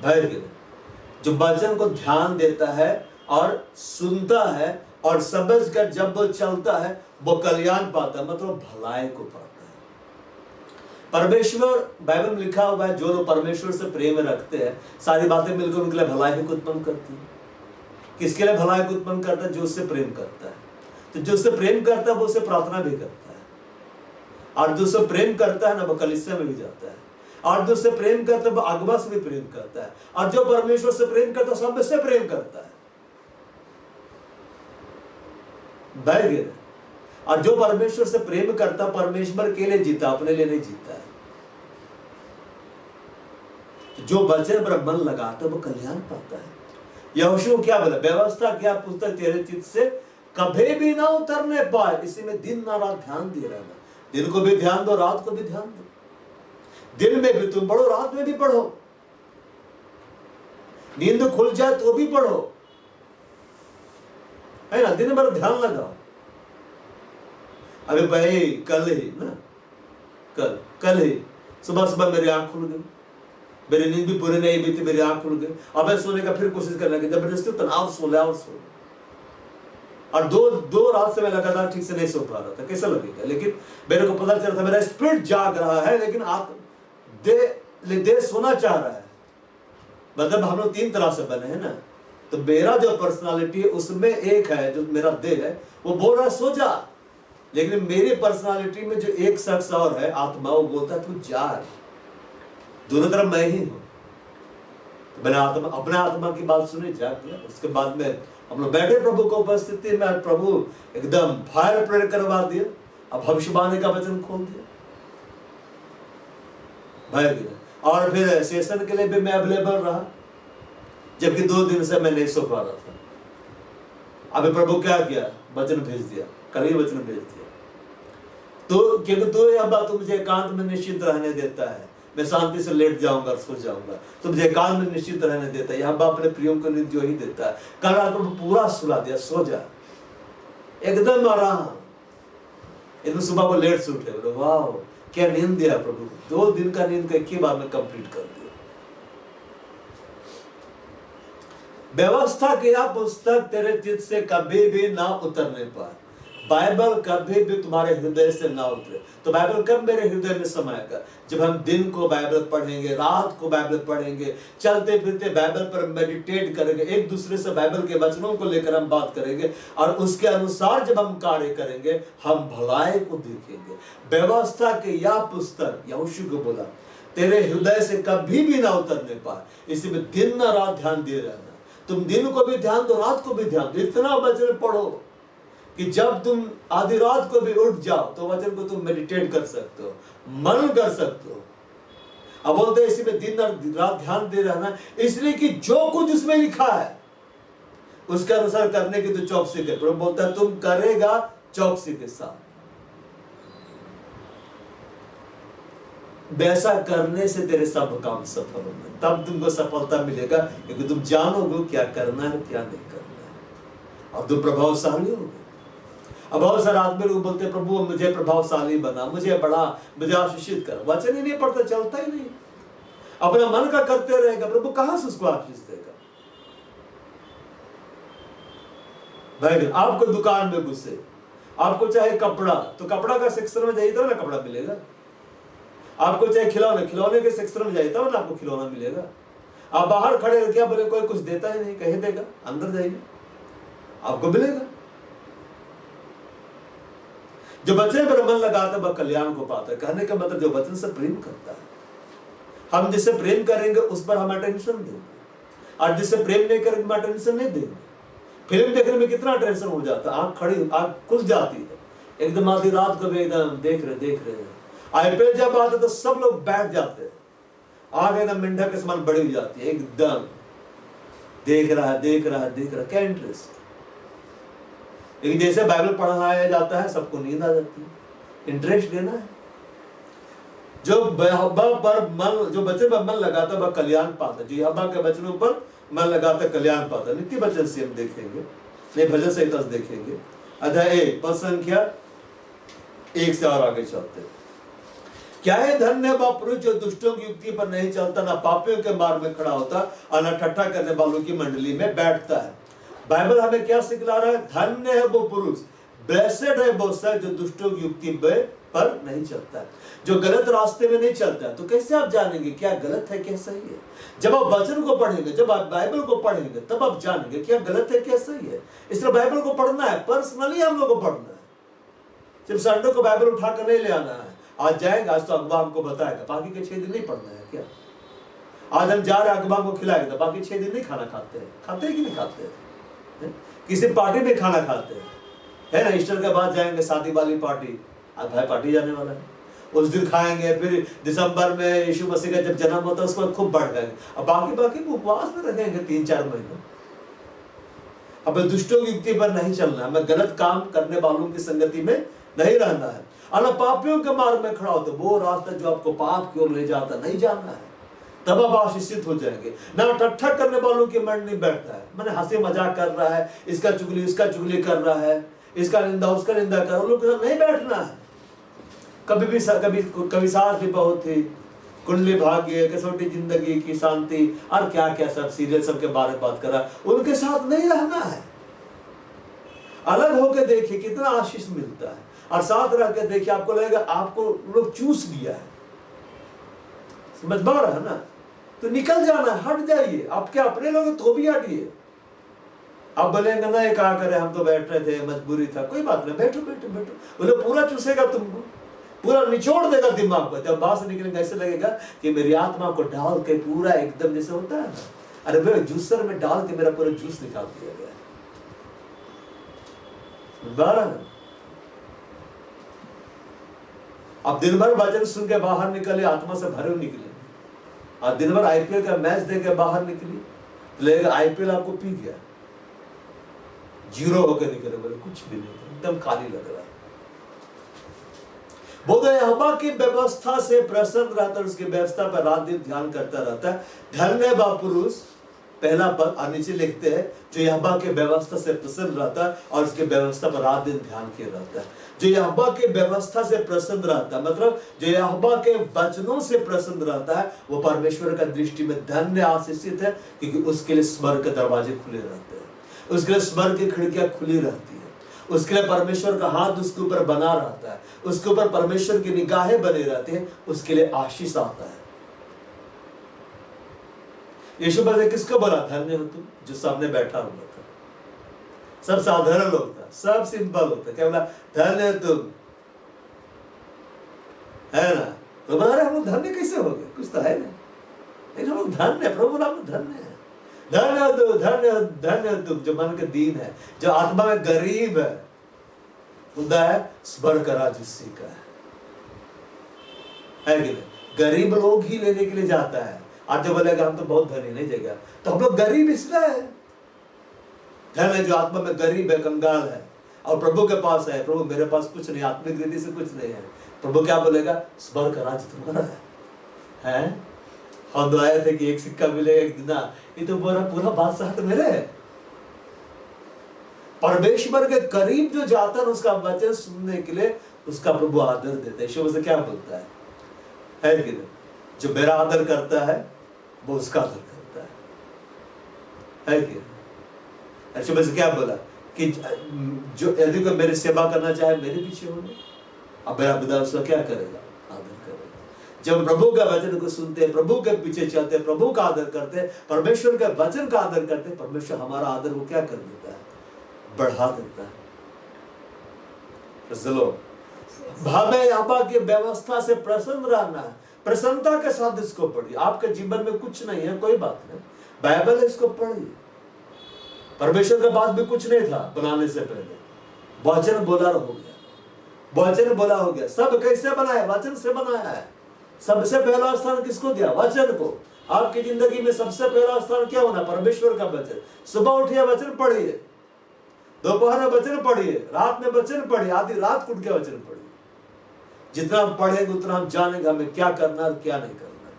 भाई जो वचन को ध्यान देता है और सुनता है और समझकर जब वो चलता है वो कल्याण पाता है, मतलब भलाई को पाता है। परमेश्वर, बाइबल में लिखा हुआ है, जो लोग परमेश्वर से प्रेम रखते हैं सारी बातें मिलकर उनके लिए भलाई को उत्पन्न करती है। किसके लिए भलाई को उत्पन्न करता है? जो उससे प्रेम करता है। तो जो उससे प्रेम करता है वो उससे प्रार्थना भी करता है, और जो उससे प्रेम करता है ना वो कलीसिया में भी जाता है, और जो उससे प्रेम करता है वो अगुवा से भी प्रेम करता है, और जो परमेश्वर से प्रेम करता है सब से प्रेम करता है। बैठ, और जो परमेश्वर से प्रेम करता परमेश्वर के लिए जीता, अपने लिए नहीं जीता है। जो वचन पर मन लगाता है वो कल्याण पाता है। यहोशू क्या बोला, व्यवस्था क्या पुस्तक तेरे चित्त से कभी भी ना उतरने पाए, इसी में दिन ना रात ध्यान दे रहा है। दिन को भी ध्यान दो, रात को भी ध्यान दो। दिन में भी तुम पढ़ो, रात में भी पढ़ो, नींद खुल जाए तो भी पढ़ो, है ना, दिन भर ध्यान लगाओ। अभी भाई कल ही ना, कल ही सुबह सुबह मेरी आंख खुल गई, मेरी नींद भी पूरी नहीं बीती, मेरी आंख खुल गई। अब मैं सोने का फिर कोशिश करने लगी, जबरदस्ती तनाव सो ले और सो, और दो रात से मैं लगातार ठीक से नहीं सो पा रहा था। कैसा लगेगा? लेकिन मेरे को पता चल रहा था मेरा स्पिरिट जाग रहा है, लेकिन देह सोना चाह रहा है। मतलब हम लोग 3 तरह से बने हैं ना, तो मेरा जो पर्सनालिटी है उसमें एक है, जो मेरा देह है वो बोल रहा है सो जा, लेकिन मेरी पर्सनालिटी में जो एक शख्स और है, आत्मा, वो बोलता है तू जाग। दोनों तरफ मैं ही हूं। तो मैंने अपने आत्मा की बात सुनी, जाग गया। उसके बाद में हम लोग बैठे प्रभु को उपस्थिति में, प्रभु एकदम फायर प्रेयर करवा दिया, अब भविष्यवाणी का वचन खोल दिया भाई। और फिर सेशन के लिए भी मैं अवेलेबल रहा, जबकि 2 दिन से मैं नहीं सो पा रहा था। अभी प्रभु क्या किया, वचन भेज दिया, कल ही वचन भेज दिया। तो क्योंकि तो यह बात मुझे एकांत में निश्चित रहने देता है, मैं शांति से लेट जाऊंगा, सो जाऊंगा, तो मुझे एकांत में निश्चित रहने देता है। यहाँ अपने प्रियों को नींद जो ही देता है। कल रात को पूरा सुला दिया, सो जा, एकदम आराम। इधर सुबह को लेट से उठे, बोले वाह क्या नींद दिया प्रभु, 2 दिन का नींद को एक ही बार में कंप्लीट कर दिया। व्यवस्था किया पुस्तक तेरे चित्त से कभी भी ना उतरने पाए। बाइबल कभी भी तुम्हारे हृदय से ना उतरे। तो बाइबल कब मेरे हृदय में समाएगा? जब हम दिन को बाइबल पढ़ेंगे, रात को बाइबल पढ़ेंगे, चलते फिरते बाइबल पर मेडिटेट करेंगे, एक दूसरे से बाइबल के वचनों को लेकर हम बात करेंगे, और उसके अनुसार जब हम कार्य करेंगे हम भलाई को देखेंगे। व्यवस्था के या पुस्तक, यहोशू को बोला तेरे हृदय से कभी भी ना उतरने पाए। इसी में दिन ना रात ध्यान दे रहना। तुम दिन को भी ध्यान दो, रात को भी ध्यान दो। इतना वचन पढ़ो कि जब तुम आधी रात को भी उठ जाओ तो वचन को तुम मेडिटेट कर सकते हो, मनन कर सकते हो। अब बोलते हैं इसी में दिन रात ध्यान दे रहना, इसलिए कि जो कुछ उसमें लिखा है उसके अनुसार करने की तो चौकसी के। प्रभु बोलता है तुम करेगा चौकसी के साथ। वैसा करने से तेरे सब काम सफल होंगे, तब तुमको सफलता मिलेगा, क्योंकि तुम जानोगे क्या करना है क्या नहीं करना है, और तुम प्रभावशाली होगे। अब बहुत सारे आदमी लोग बोलते हैं प्रभु मुझे प्रभावशाली बना, मुझे आशीषित कर। वचन ही नहीं पढ़ता, चलता ही नहीं, अपना मन का करते रहेगा, प्रभु कहां से उसको आशीष देगा। भाई आपको दुकान में घुसे, आपको चाहे कपड़ा, तो कपड़ा का सेक्शन में जाइए तो ना कपड़ा मिलेगा। आपको चाहे खिलौने के सेक्शन में जाइए तो ना आपको खिलौना मिलेगा। आप बाहर खड़े हो, क्या बोले कोई कुछ देता ही नहीं, कह देगा अंदर जाइए आपको मिलेगा। जो वचन पर मन लगाता है वह कल्याण को पाता है। कहने का मतलब जो वचन से प्रेम करता है, हम जिससे प्रेम करेंगे उस पर हम अटेंशन देंगे, और जिससे प्रेम नहीं करेंगे हम अटेंशन नहीं देंगे। फिल्म देखने में कितना टेंशन हो जाता है, आंख खुल जाती है, एकदम आधी रात को भी एकदम देख रहे। आईपीएल जब आता तो सब लोग बैठ जाते हैं, आगे एकदम मेंढक के समान बड़ी हो जाती है, एकदम देख रहा है, क्या इंटरेस्ट। लेकिन जैसे बाइबल पढ़ाया जाता है सबको नींद आ जाती है। इंटरेस्ट लेना है। जो बच्चे पर मन लगाता है वह कल्याण पाता है। जो यहोवा के वचनों पर मन लगाता कल्याण पाता है। नित्य वचन से हम देखेंगे, नहीं भजन संहिता से देखेंगे, अध्याय 1 पद संख्या 1 से और आगे चलते हैं। क्या है धन्य वह पुरुष जो दुष्टों की युक्ति पर नहीं चलता, ना पापियों के मार्ग में खड़ा होता, और न ठट्ठा करने वालों की मंडली में बैठता है। बाइबल हमें क्या सिखला रहा है? धन्य है वो पुरुष, ब्लेसेड है वो शख्स जो दुष्टों की युक्ति पर नहीं चलता है, जो गलत रास्ते में नहीं चलता है। तो कैसे आप जानेंगे क्या गलत है क्या सही है? जब आप वचन को पढ़ेंगे, जब आप बाइबल को पढ़ेंगे, तब आप जानेंगे क्या गलत है क्या सही है। इसलिए बाइबल को पढ़ना है, पर्सनली हम लोग को पढ़ना है। सिर्फ संडे को बाइबल उठा कर नहीं ले आना है। आज जाएंगे, आज तो अखबार हमको बताएगा, बाकी के 6 दिन नहीं पढ़ना है क्या? आज हम जा रहे हैं अखबार को खिलाएगा, तो बाकी 6 दिन नहीं खाना खाते हैं। खाते हैं कि नहीं खाते हैं? किसी पार्टी में खाना खाते हैं, है ना? ईस्टर के बाद जाएंगे शादी वाली पार्टी, आज भाई पार्टी जाने वाला है, उस दिन खाएंगे। फिर दिसंबर में यीशु मसीह का जब जन्म होता है उसको खूब बढ़ जाएंगे, और बाकी उपवास में रहेंगे 3-4 महीने। अब दुष्टों की युक्ति पर नहीं चलना है, हमें गलत काम करने वालों की संगति में नहीं रहना है, और पापियों के मार्ग में खड़ा होते, वो रास्ता जो आपको पाप की ओर ले जाता नहीं जाना है, तब आप आशीषित हो जाएंगे। ना ठट्ठा करने वालों की मंडली बैठता है, मैंने हंसी मजाक कर रहा है, इसका चुगली कर रहा है, इसका निंदा उसका निंदा कर, उन लोग के साथ नहीं बैठना है। कभी सास भी बहुत थी, कुंडली भाग्य, कसौटी जिंदगी की शांति, और क्या क्या सब सीरियल सब के बारे में बात कर रहा है, उनके साथ नहीं रहना है। अलग होकर देखिए कितना आशीष मिलता है, और साथ रह कर देखिए आपको लगेगा आपको लोग चूस लिया है। समझ पा रहा है ना? तो निकल जाना, हट जाइए। आप क्या अपने लोग तो भी हटिए। आप बोलेंगे ना क्या करे, हम तो बैठ रहे थे, मजबूरी था, कोई बात नहीं, बैठो बैठो बैठो। बोले पूरा चूसेगा तुमको, पूरा निचोड़ देगा दिमाग को। जब बाहर से निकलेंगे ऐसे लगेगा कि मेरी आत्मा को डाल के पूरा एकदम जैसे होता है ना, अरे मेरे जूसर में डाल के मेरा पूरा जूस निकाल दिया गया। अब दिन भर वचन सुन के बाहर निकले, आत्मा से भरे निकले, और दिन भर आईपीएल का मैच देख के बाहर निकली, तो लगेगा आईपीएल आपको पी गया, जीरो होकर निकले, बोले कुछ भी नहीं, एकदम खाली लग रहा है। बोले यहोवा की व्यवस्था से प्रसन्न रहता है, उसकी व्यवस्था पर रात दिन ध्यान करता रहता है। धन्य वह पुरुष, पहला पद, और नीचे लिखते हैं जो यहोवा के व्यवस्था से प्रसन्न रहता है और उसके व्यवस्था पर रात दिन ध्यान किए रहता है। जो यहोवा के व्यवस्था से प्रसन्न रहता है, मतलब जो यहोवा के वचनों से प्रसन्न रहता है, वो परमेश्वर का दृष्टि में धन्य आशीषित है, क्योंकि उसके लिए स्वर्ग के दरवाजे खुले रहते हैं, उसके लिए स्वर्ग की खिड़कियां खुली रहती है, उसके लिए परमेश्वर का हाथ उसके ऊपर बना रहता है, उसके ऊपर परमेश्वर की निगाहें बने रहती है, उसके लिए आशीष आता है। यीशु ने किसको बोला? धन्य हो तुम जो सामने बैठा हुआ था, सब साधारण लोग था, सब सिंपल होता, क्या बोला? धन्य तुम, है ना? तो बता रहे हम लोग धन्य कैसे हो गए, कुछ तो है ना, लेकिन हम लोग धन्य, प्रभु नाम धन्य है। धन्य तू, धन्य धन्य तू जो मन के दीन है, जो आत्मा में गरीब है, खुदा है स्वर्ग का राज उसी का है कि नहीं? गरीब लोग ही लेने के लिए जाता है। आज जो बोलेगा हम तो बहुत धनी, नहीं जाएगा, तो हम लोग गरीब इसलिए है। धन्य जो आत्मा में गरीब है, कंगाल है और प्रभु के पास है, प्रभु मेरे पास कुछ नहीं, आत्मिक रीति से कुछ नहीं है, प्रभु क्या बोलेगा, स्वर्ग का राज तुम्हारा है। हम तो आए थे कि एक सिक्का मिलेगा एक दिना, ये तो पूरा बादशाह तो मेरे है। परमेश्वर के करीब जो जाता है उसका वचन सुनने के लिए उसका प्रभु आदर देता है। ईश्वर से क्या बोलता है कि नहीं? जो मेरा आदर करता है वो उसका आदर करता है कि नहीं? ईश्वर से क्या बोला कि जो यदि कोई मेरी सेवा करना चाहे मेरे पीछे होने, अब मेरा पिता उसका क्या करेगा, आदर करेगा। जब प्रभु का वचन को सुनते हैं, प्रभु के पीछे चलते हैं, प्रभु का आदर करते हैं, परमेश्वर के वचन का आदर करते हैं, परमेश्वर हमारा आदर वो क्या कर देता है, बढ़ा देता है। हमें यहाँ की व्यवस्था से प्रसन्न रहना है, प्रसन्नता के साथ इसको पढ़िए। आपके जीवन में कुछ नहीं है, कोई बात नहीं, बाइबल है, इसको पढ़िए। परमेश्वर के पास भी कुछ नहीं था बनाने से पहले, वचन बोला हो गया, वचन बोला हो गया। सब कैसे बनाया, वचन से बनाया है। सबसे पहला स्थान किसको दिया, वचन को। आपकी जिंदगी में सबसे पहला स्थान क्या होना, परमेश्वर का वचन। सुबह उठिए वचन पढ़िए, दोपहर में वचन पढ़िए, रात में वचन पढ़िए, आधी रात उठ के वचन पढ़िए। जितना हम पढ़ेंगे उतना हम जानेंगे हमें क्या करना और क्या नहीं करना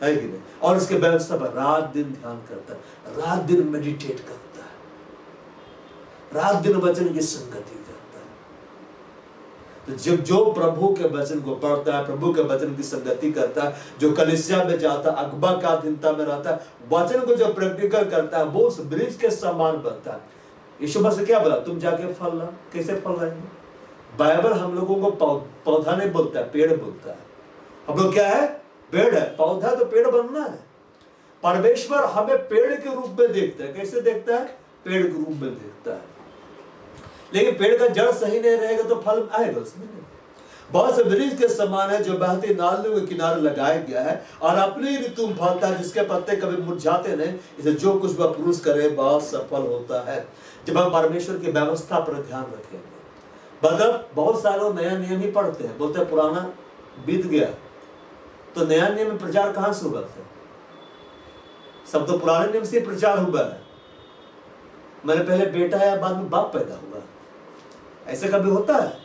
है कि नहीं। और इसके व्यवस्था पर रात दिन ध्यान करता है, रात दिन मेडिटेट करता है, रात दिन वचन की संगति करता है। तो जब जो प्रभु के वचन को पढ़ता है, प्रभु के वचन की संगति करता है, जो कलीसिया में जाता है, अगुवा का अधीनता में रहता है, वचन को जो प्रैक्टिकल करता है, वो उस वृक्ष के समान बनता है। यीशु से क्या बोला, तुम जाके फल ला। कैसे फल लाएंगे? बाइबल हम लोगों को पौधा नहीं बोलता है, पेड़ बोलता है। हम लोग क्या है, पेड़ है। पौधा तो पेड़ बनना है। परमेश्वर हमें पेड़ के रूप में देखता है। कैसे देखता है, पेड़ के रूप में देखता है। लेकिन पेड़ का जड़ सही नहीं रहेगा तो फल आएगा उसमें। बहुत से वृक्ष के समान है जो बहती नालियों के किनारे लगाया गया है और अपनी ऋतु में फलता है, जिसके पत्ते कभी मुरझाते नहीं। इसे जो कुछ वह पुरुष करे बहुत सफल होता है। जब हम परमेश्वर की व्यवस्था पर ध्यान रखेंगे, मतलब बहुत सारे लोग नया नियम ही पढ़ते हैं, बोलते हैं पुराना बीत गया, तो नया नियम में प्रचार कहां से हुआ था? सब तो पुराने नियम से प्रचार हुआ है। मैंने पहले बेटा है, बाद में बाप पैदा हुआ, ऐसे कभी होता है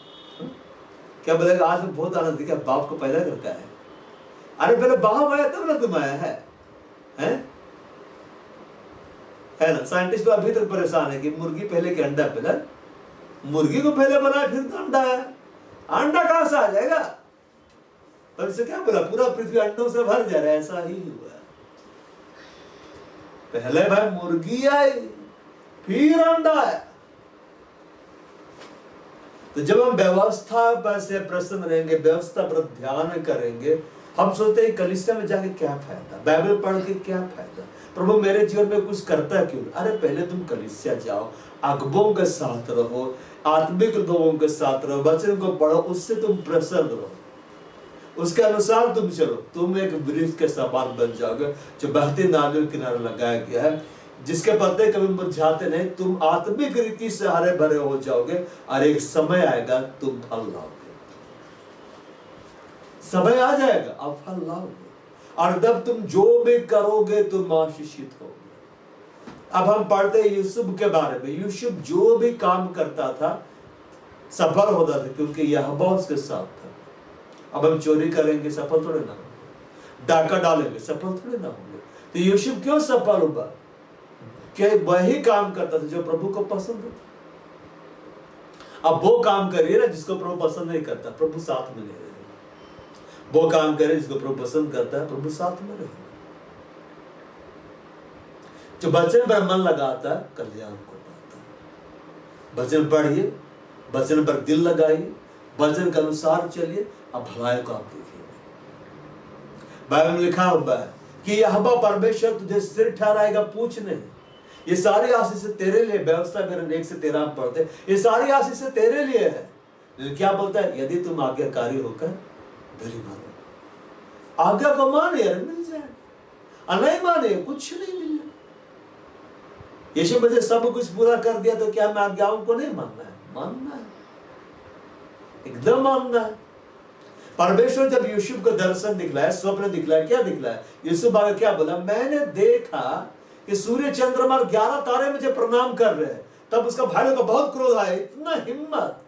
क्या? बोलेगा आज में बहुत आनंद दिखा, बाप को पैदा करता है। अरे पहले बाप आया तब ना तुम आया है ना। साइंटिस्ट तो अभी तक परेशान है कि मुर्गी पहले के अंडा पैदा, मुर्गी को पहले बनाया फिर तो अंडा है, अंडा कहां से आ जाएगा? पर इसे क्या बोला, पूरा पृथ्वी अंडों से भर जा रहा है। ऐसा ही हुआ, पहले भाई मुर्गी आई फिर अंडा आया। तो जब हम व्यवस्था पर से प्रसन्न रहेंगे, व्यवस्था पर ध्यान करेंगे, हम सोचते हैं कलीसिया में जाके क्या फायदा, बाइबल पढ़ के क्या फायदा, प्रभु मेरे जीवन में कुछ करता क्यों? अरे पहले तुम कलीसिया जाओ, अगुवों के साथ रहो, आत्मिक लोगों के साथ रहो, वचन को पढ़ो, उससे तुम प्रसन्न रहो, उसके अनुसार तुम चलो। तुम एक वृक्ष के समान बन जाओगे जो बहती नालियों के किनारे लगाया गया है, जिसके पत्ते कभी मुरझाते नहीं। तुम आत्मिक रीति से हरे भरे हो जाओगे और एक समय आएगा तुम फल लाओगे। समय आ जाएगा अब फल लाओगे, और जब तुम जो भी करोगे तुम आशीषित होगे। अब हम पढ़ते हैं यूसुफ के बारे में। यूसुफ जो भी काम करता था सफल होता था, क्योंकि यहोवा उसके साथ था। अब हम चोरी करेंगे सफल थोड़े ना होंगे, डाका डालेंगे सफल थोड़े ना होंगे। तो यूसुफ क्यों सफल हुआ? कि वही काम करता था जो प्रभु को पसंद होता। अब वो काम करिए ना जिसको प्रभु पसंद नहीं करता, प्रभु साथ में नहीं रहेगा। वो काम करे जिसको प्रभु पसंद करता है, प्रभु साथ में रहेगा। जो वचन पर मन लगाता है कल्याण को पाता है। वचन पढ़िए, वचन पर दिल लगाइए, वचन के अनुसार चलिए, अब भलाई को आप देखिए। बाइबल में लिखा हुआ है कि यहोवा परमेश्वर तुझे सिर ठहराएगा, पूछ नहीं। ये सारी आशीष तेरे लिए, व्यवस्था मेरे 1 से 13 पढ़ते, ये सारी आशीष तेरे लिए है। लेकिन क्या बोलता है, यदि तुम आज्ञाकारी होकर मेरी मानो। आज्ञा को माने यार मिल जाए, और नहीं माने कुछ नहीं मिले। यीशु मुझे सब कुछ पूरा कर दिया तो क्या मैं आज्ञाओं को नहीं मानना है? मानना है, एकदम मानना है। परमेश्वर जब यूसुफ को दर्शन दिखलाया, स्वप्न दिखलाया, क्या दिखलाया? यूसुफ आगे क्या बोला, मैंने देखा कि सूर्य चंद्रमा 11 तारे मुझे प्रणाम कर रहे हैं। तब उसका भाइयों का बहुत क्रोध आया, इतना हिम्मत,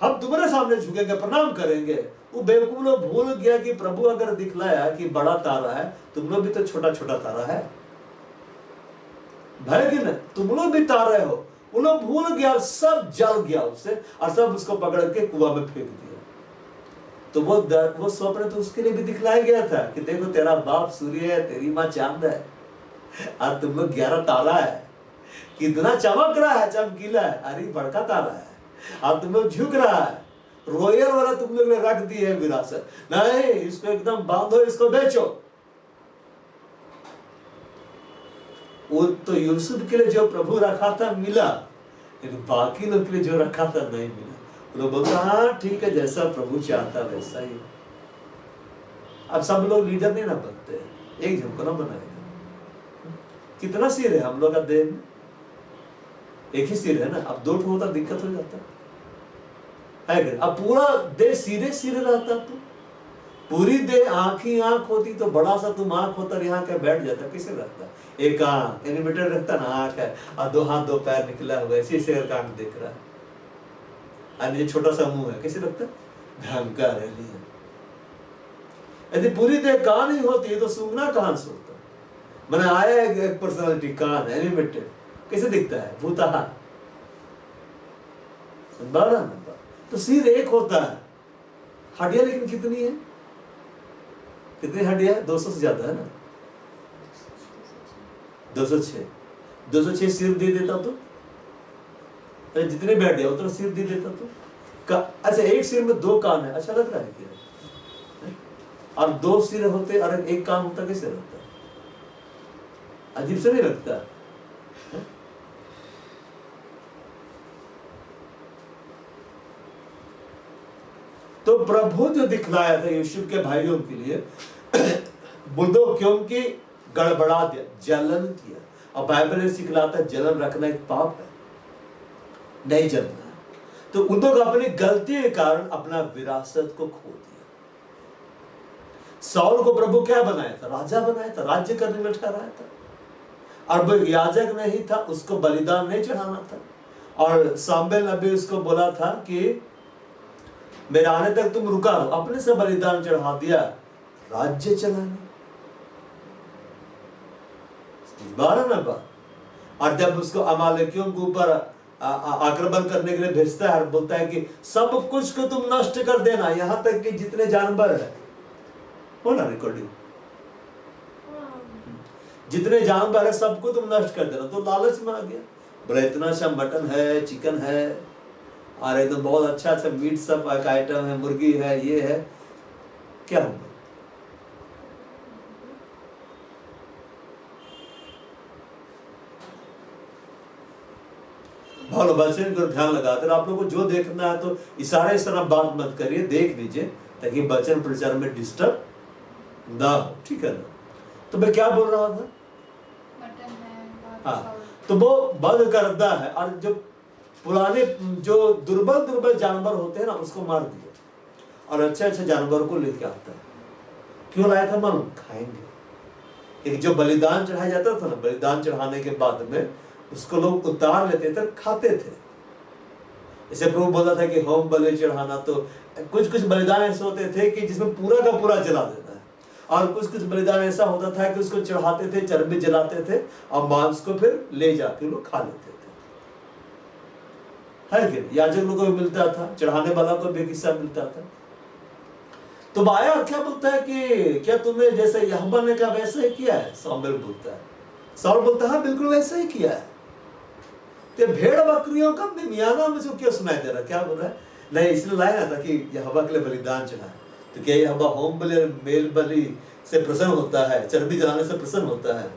हम तुम्हारे सामने झुकेंगे, प्रणाम करेंगे। वो बेवकूफ लोग भूल गया कि प्रभु अगर दिखलाया कि बड़ा तारा है, तुम लोग भी तो छोटा छोटा तारा है भाई कि नहीं, तुम लोग भी तारे हो। वो लोग भूल गया, सब जल गया उससे, और सब उसको पकड़ के कुआं में फेंक दिया। तो वो स्वप्न तो उसके लिए भी दिखलाया गया था कि देखो तेरा बाप सूर्य है, तेरी माँ चांद है, और तुम लोग 11 तारा है, कितना चमक रहा है, चमकीला है, अरे बड़का तारा है, अब तुम लोग झुक रहा है, रॉयल वाला तुम लोग ने रख दी है विरासत। नहीं, इसको एकदम बांधो, इसको बेचो। वो तो यूसुफ के लिए जो प्रभु रखा था मिला, लेकिन बाकी लोग के लिए जो रखा था नहीं मिला। लोग बोलता हाँ ठीक है, जैसा प्रभु चाहता वैसा ही। अब सब लोग लीडर नहीं ना बनते, एक जन को ना बनाएगा। कितना सिर है हम लोग का देह में? एक ही सिर है ना, अब 2 होता दिक्कत हो जाता है। अब पूरा देह सीधे सीधे रहता तो पूरी देह आंख ही आंख होती तो बड़ा सा तुम आंख होता, यहाँ के बैठ जाता, किसे रखता? एक आंख एनिमेटेड रखता ना, आंख है और 2 हाथ 2 पैर निकला हुआ, इसी से आंख देख रहा है, और ये छोटा सा मुंह है, कैसे लगता? भयंकर है। यदि पूरी देह कान ही होती है तो सूंघना कहां से होता? मैंने आया एक पर्सनालिटी, कान एनिमेटेड, कैसे दिखता है? भूतहा। बड़ा नंबर तो सिर एक होता है, हड्डियां लेकिन कितनी है? कितनी हड्डियां? 200 से ज्यादा है ना, 206 सिर दे देता तो जितने भी हड्डियां उतना सिर दे देता तो अच्छा, एक सिर में 2 कान है, अच्छा लग रहा है क्या? और 2 सिर होते और एक कान होता, कैसे लगता? अजीब से नहीं लगता? तो प्रभु जो दिखलाया था यूसुफ के भाइयों के लिए, बुद्धो क्योंकि गड़बड़ा दिया, जलन किया। और बाइबल ने सिखलाता है जलन रखना एक पाप है, नहीं जलना। तो उन्होंने अपनी गलती के कारण अपना विरासत को खो दिया। साउल को प्रभु क्या बनाया था? राजा बनाया था, राज्य करने में ठहराया था। और वो याजक नहीं था, उसको बलिदान नहीं चढ़ाना था। और सामुएल नबी उसको बोला था कि मेरे आने तक तुम रुका हो, अपने से बलिदान चढ़ा दिया, राज्य चलाना। और जब उसको अमालेकियों के ऊपर आक्रमण करने के लिए भेजता है और बोलता है कि सब कुछ को तुम नष्ट कर देना, यहां तक कि जितने जानवर है, हो ना रिकॉर्डिंग, जितने जानवर है सबको तुम नष्ट कर देना। तो लालच में आ गया, बोला इतना अच्छा मटन है, चिकन है, और एकदम बहुत अच्छा अच्छा मीट सब आइटम है, मुर्गी है, ये है, क्या होगा? भालो बच्चन को ध्यान लगाते, आप लोगों को जो देखना है तो इशारे इस तरह बात मत करिए, देख लीजिए ताकि वचन प्रचार में डिस्टर्ब ना हो, ठीक है ना? तो मैं क्या बोल रहा था? हाँ, तो वो बंद करता है, और जो पुराने जो दुर्बल जानवर होते हैं ना, उसको मार दिया और अच्छे अच्छे जानवर को लेके आता है। क्यों लाया था मालूम? खाएंगे। एक जो बलिदान चढ़ाया जाता था ना, बलिदान चढ़ाने के बाद में उसको लोग उतार लेते थे, खाते थे। जैसे प्रभु बोला था कि होम बलि चढ़ाना, तो कुछ कुछ बलिदान ऐसे होते थे कि जिसमें पूरा का पूरा जला देना है, और कुछ कुछ बलिदान ऐसा होता था कि उसको चढ़ाते थे, चर्बी जलाते थे, और मांस को फिर ले जाके लोग खा लेते थे, है कि याजक लोगों को मिलता था, चढ़ाने वाला को भी हिस्सा मिलता था। तो आया और क्या बोलता है कि क्या तुमने जैसे यहोवा ने कहा वैसा ही किया है? सामुएल बोलता है, साउल बोलता है बिल्कुल वैसा ही किया है। तो भेड़ बकरियों का मियाना मुझे क्यों सुनाई दे रहा? क्या बोल रहा है? नहीं, इसलिए लाया था कि यहोवा के लिए बलिदान चढ़ाए। तो क्या यहोवा होम बलि और मेल बलि से प्रसन्न होता है, चर्बी जलाने से प्रसन्न होता है?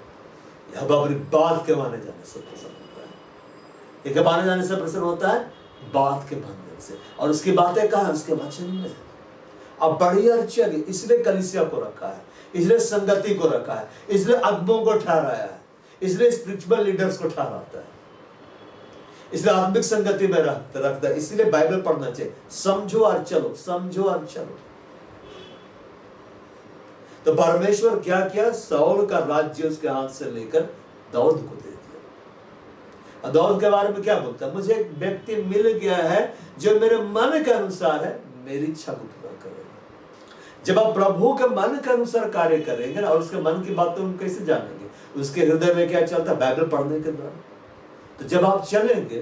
यहोवा अपनी बात के माने जाने से प्रसन्न होता है। एक माने जाने से प्रसन्न होता है, बात के बंधन से। और उसकी बातें कहाँ है? उसके वचन में। अब बढ़िया चलिए, इसलिए कलीसिया को रखा है, इसलिए संगति को रखा है, इसलिए अगुओं को ठहराया है, इसलिए स्पिरिचुअल लीडर्स को ठहराता है, इसलिए आत्मिक संगति में रखता है, इसलिए बाइबल पढ़ना चाहिए। समझो और चलो, समझो और चलो। तो परमेश्वर क्या किया? साउल का राज्य उसके हाथ से लेकर दाऊद को दे दिया। और दाऊद के बारे में क्या बोलता है? मुझे एक व्यक्ति मिल गया है जो मेरे मन के अनुसार है, मेरी इच्छा को पूरा करेगा। जब आप प्रभु के मन के अनुसार कार्य करेंगे और उसके मन की बातों को कैसे जानेंगे? उसके हृदय में क्या चलता है? बाइबल पढ़ने के द्वारा। तो जब आप चलेंगे,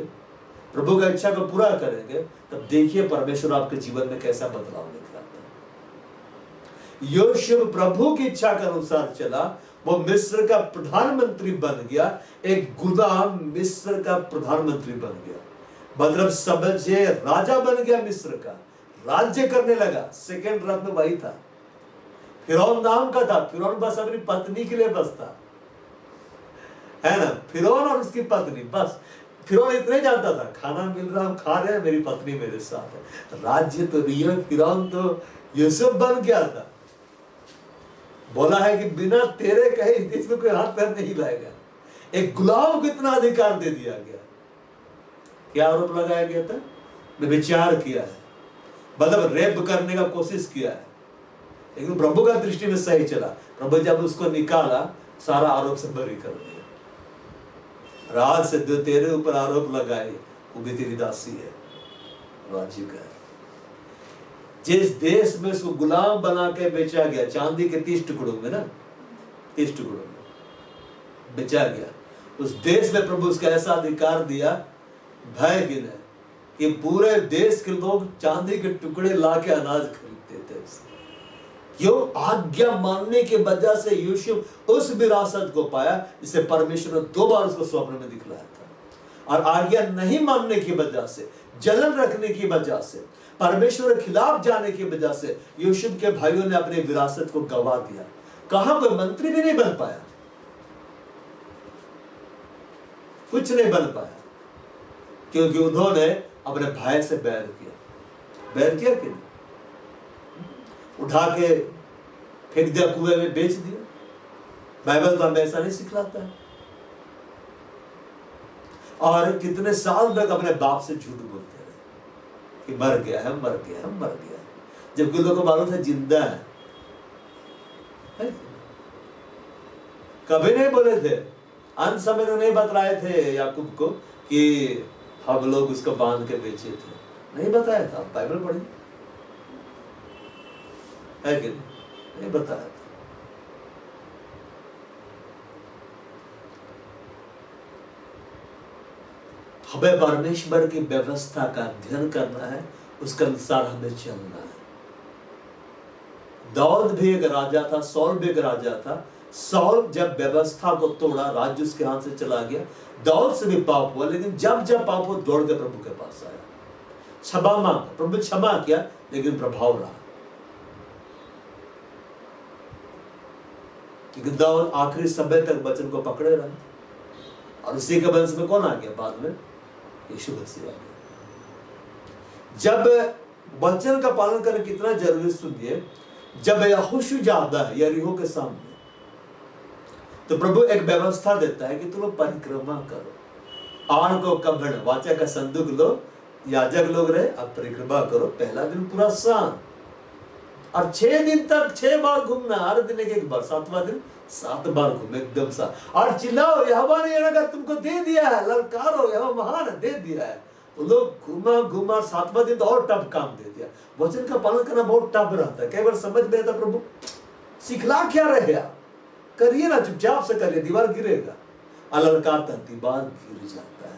प्रभु की इच्छा को पूरा करेंगे, तब देखिए परमेश्वर आपके जीवन में कैसा बदलाव लेकर आता है। योशुव प्रभु की इच्छा के अनुसार चला, वो मिस्र का प्रधानमंत्री बन गया। एक गुलाम मिस्र का प्रधानमंत्री बन गया, मतलब समझे राजा बन गया, मिस्र का राज्य करने लगा। सेकंड रत्न वही था। फिरौन नाम का था, फिरौन बस अपनी पत्नी के लिए बस था, है ना? फिरौन और उसकी पत्नी बस। फिरौन इतने जानता था, खाना मिल रहा, हम खा रहे हैं, मेरी पत्नी मेरे साथ है। राज्य तो रियल फिरौन तो यूसुफ बन गया था। बोला है कि बिना तेरे कहे इस देश में कोई हाथ पैर नहीं लाएगा। एक गुलाम को इतना अधिकार दे दिया गया। क्या आरोप लगाया गया था? विचार किया है, मतलब रेप करने का कोशिश किया है, लेकिन प्रभु का दृष्टि में सही चला। प्रभु जब उसको निकाला, सारा आरोप से बरी कर दिया। राज से जो तेरे ऊपर आरोप लगाए, वो भी तेरी दासी है, राज्य का है। जिस देश में उसको गुलाम बना के बेचा गया, चांदी के 30 टुकड़ों में ना, 30 टुकड़ों में बेचा गया, उस देश में प्रभु उसका ऐसा अधिकार दिया, भय की नहीं, कि पूरे देश के लोग चांदी के टुकड़े लाके अनाज खरीदते थे। क्यों? आज्ञा मानने की वजह से यूसुफ उस विरासत को पाया जिसे परमेश्वर ने 2 बार उसको स्वप्न में दिखलाया था। और आज्ञा नहीं मानने की वजह से, जलन रखने की वजह से, परमेश्वर के खिलाफ जाने की वजह से यूसुफ के भाइयों ने अपनी विरासत को गवा दिया। कहां कोई मंत्री भी नहीं बन पाया, कुछ नहीं बन पाया, क्योंकि उन्होंने अपने भाई से बैर किया। बैर किया कि नहीं? उठा के फेंक दिया, कुएं में बेच दिया। बाइबल तो हमें ऐसा नहीं सिखलाता है। और कितने साल तक अपने बाप से झूठ बोलते रहे कि मर गया है, मर गया है, मर गया है, जबकि लोगों को मालूम था जिंदा है। कभी नहीं बोले थे, अंत समय तो नहीं बतलाए थे याकूब को कि हम लोग उसको बांध के बेचे थे, नहीं बताया था। बाइबल पढ़िए, है कि नहीं बताया था। हमें परमेश्वर की व्यवस्था का अध्ययन करना है, उसके अनुसार हमें चलना है। दाऊद भी एक राजा था, साउल भी एक राजा था। साउल जब व्यवस्था को तोड़ा, राज्य उसके हाथ से चला गया। दाऊद से भी पाप हुआ, लेकिन जब जब पाप हुआ दौड़ के प्रभु के पास आया, क्षमा मांगा, प्रभु क्षमा किया, लेकिन प्रभाव रहा। लेकिन दाऊद आखिरी समय तक वचन को पकड़े रहा, और उसी के वंश में कौन आ गया बाद में? यीशु मसीह आ गया। जब वचन का पालन करना कितना जरूरी सुनिए, जब यहोशू जाता है यरीहो के सामने, तो प्रभु एक व्यवस्था देता है कि तुम लोग परिक्रमा करो, आण को कब्बड़ वाचा का संदूक लो, याजक लोग रहे, अब परिक्रमा करो। पहला दिन पूरा शांत, और 6 दिन तक 6 बार घूमना, हर दिन एक बार, 7वां दिन 7 बार घूमे एकदम सा, और चिल्लाओ यहोवा ने अगर तुमको दे दिया है, ललकारो यहोवा महान दे दिया है। वो लोग घुमा घुमा 7वां दिन तो और टफ काम दे दिया। वचन का पालन करना बहुत टफ रहता है। कई बार समझ में आता प्रभु सिखला क्या रहे आप, करिए ना, चुपचाप से करिए, दीवार गिरेगा, अललकारता दीवार गिर जाता है।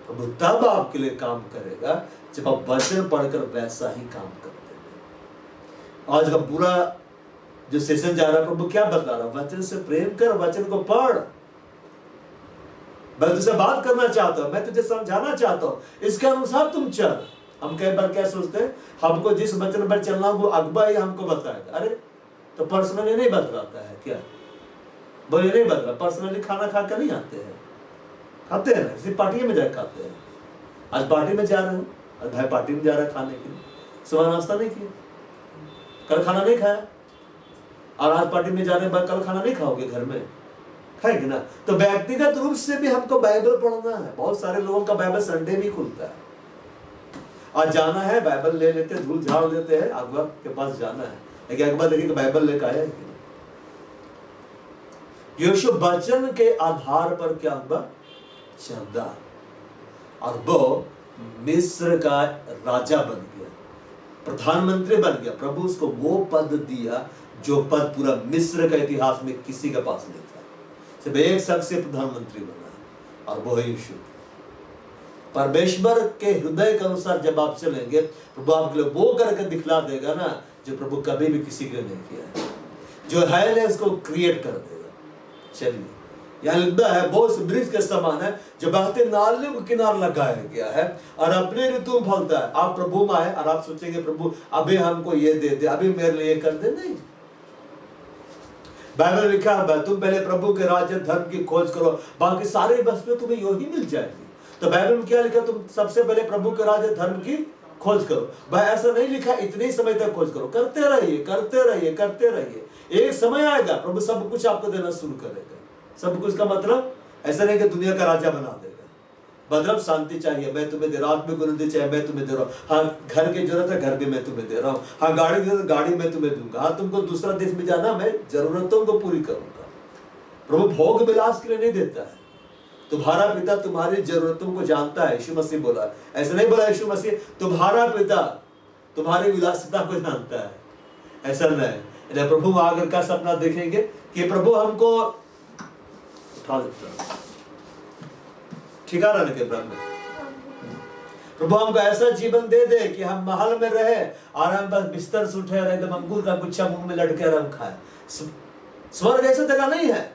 प्रभु तब आपके लिए काम करेगा जब आप वचन पढ़कर वैसा ही काम करते हैं। आज का पूरा जो सेशन जा रहा है, प्रभु क्या बता रहा है? वचन से प्रेम कर, वचन को पढ़। मैं तुझसे बात करना चाहता हूं, मैं तुझे समझाना चाहता हूं, इसके अनुसार तुम चल। हम कई बार क्या सोचते हैं, हमको जिस वचन पर चलना वो अगुवा ही हमको बताएगा। अरे तो पर्सनली नहीं बतलाता है क्या? बोले नहीं बदला, पर्सनली खाना खा कर नहीं आते हैं, खाते हैं ना, सिर्फ पार्टी में जाकर खाते हैं। आज पार्टी में जा रहे हैं, और भाई पार्टी में जा रहा है खाने के लिए, सुबह नाश्ता नहीं किया, कल खाना नहीं खाया, और आज पार्टी में जाने के बाद कल खाना नहीं खाओगे, घर में खाएंगे ना। तो व्यक्तिगत रूप से भी हमको बाइबल पढ़ना है। बहुत सारे लोगों का बाइबल संडे नहीं खुलता है। आज जाना है, बाइबल ले लेते, धूल झाड़ देते हैं, अगवा के पास जाना है, लेकिन अगवा देखिए बाइबल लेकर आया है। यीशु वचन के आधार पर क्या हुआ, चला, और वो मिस्र का राजा बन गया, प्रधानमंत्री बन गया। प्रभु उसको वो पद दिया जो पद पूरा मिस्र का इतिहास में किसी के पास नहीं था। सिर्फ एक शख्स से प्रधानमंत्री बना, और वो है यीशु। परमेश्वर के हृदय के अनुसार जब आप चलेंगे, प्रभु आपके लिए वो करके दिखला देगा ना जो प्रभु कभी भी किसी के लिए नहीं किया है। जो है उसको क्रिएट कर देगा। चलिए, यहाँ लिखा है वो उस ब्रिज के समान है जो बहते नालियों के किनारे लगाया गया है और अपने ऋतु में फलता है। आप प्रभु में आए और आप सोचेंगे प्रभु अभी हमको ये दे दे, अभी मेरे लिए कर दे, नहीं। बाइबल लिखा है तुम पहले प्रभु के राज्य धर्म की खोज करो, बाकी सारी वस्तुएं तुम्हें यू ही मिल जाएगी। तो बाइबल में क्या लिखा, तुम सबसे पहले प्रभु के राज्य धर्म की खोज करो। भाई ऐसा नहीं लिखा इतने समय तक खोज करो, करते रहिए करते रहिए करते रहिए। एक समय आएगा प्रभु सब कुछ आपको देना शुरू करेगा। सब कुछ का मतलब ऐसा नहीं कि दुनिया का राजा बना देगा। मतलब शांति चाहिए, मैं तुम्हें दे रहा हूं, आत्मिक उन्नति चाहिए, मैं तुम्हें दे रहा हूँ। हाँ, घर की जरूरत है, घर भी मैं तुम्हें दे रहा हूँ। हाँ, गाड़ी की जरूरत, गाड़ी मैं तुम्हें दूंगा। हाँ, तुमको दूसरा देश में जाना, मैं जरूरतों को पूरी करूंगा। प्रभु भोग विलास के लिए नहीं देता है। तुम्हारा पिता तुम्हारी जरूरतों को जानता है, यीशु मसीह बोला। ऐसा नहीं बोला यीशु मसीह तुम्हारा पिता तुम्हारी विलासिता को जानता है, ऐसा नहीं। प्रभु आगे का सपना देखेंगे कि प्रभु हमको उठा देता, ठिकाना के प्रभु हमको ऐसा जीवन दे दे कि हम महल में रहे और हम बस बिस्तर से उठे और एकदम अंगूर का गुच्छा मुंह में लटके और हम खाए। स्वर्ग ऐसा जगह नहीं है।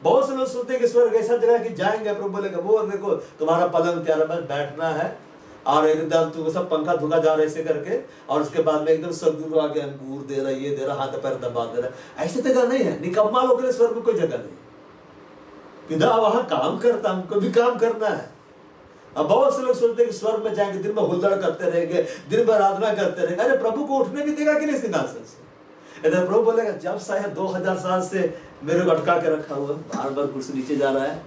बहुत से लोग सोचते हैं कि स्वर्ग ऐसा जगह कि जाएंगे, प्रभु बोलेगा वो देखो तुम्हारा पलंग तैयार, बस बैठना है और एकदम तुमको सब पंखा धुका जा रहे ऐसे करके, और उसके बाद में एकदम स्वर्गदूत आके अंगूर दे रहा, ये दे रहा, हाथ पैर दबा दे रहा। ऐसी जगह नहीं है। निकम्मा लोगों के लिए स्वर्ग में कोई जगह नहीं। पिता वहां काम करता, हमको भी काम करना है। अब बहुत से लोग सोचते हैं कि स्वर्ग में जाएंगे, दिन में हुल्लड़ करते रहेंगे, दिन भर आराधना करते रहेंगे। अरे प्रभु को उठने भी देगा कि नहीं सिंहासन से? इधर प्रभु बोलेगा जब शायद 2000 साल से मेरे को अटका के रखा हुआ, बार बार कुर्सी नीचे जा रहा है,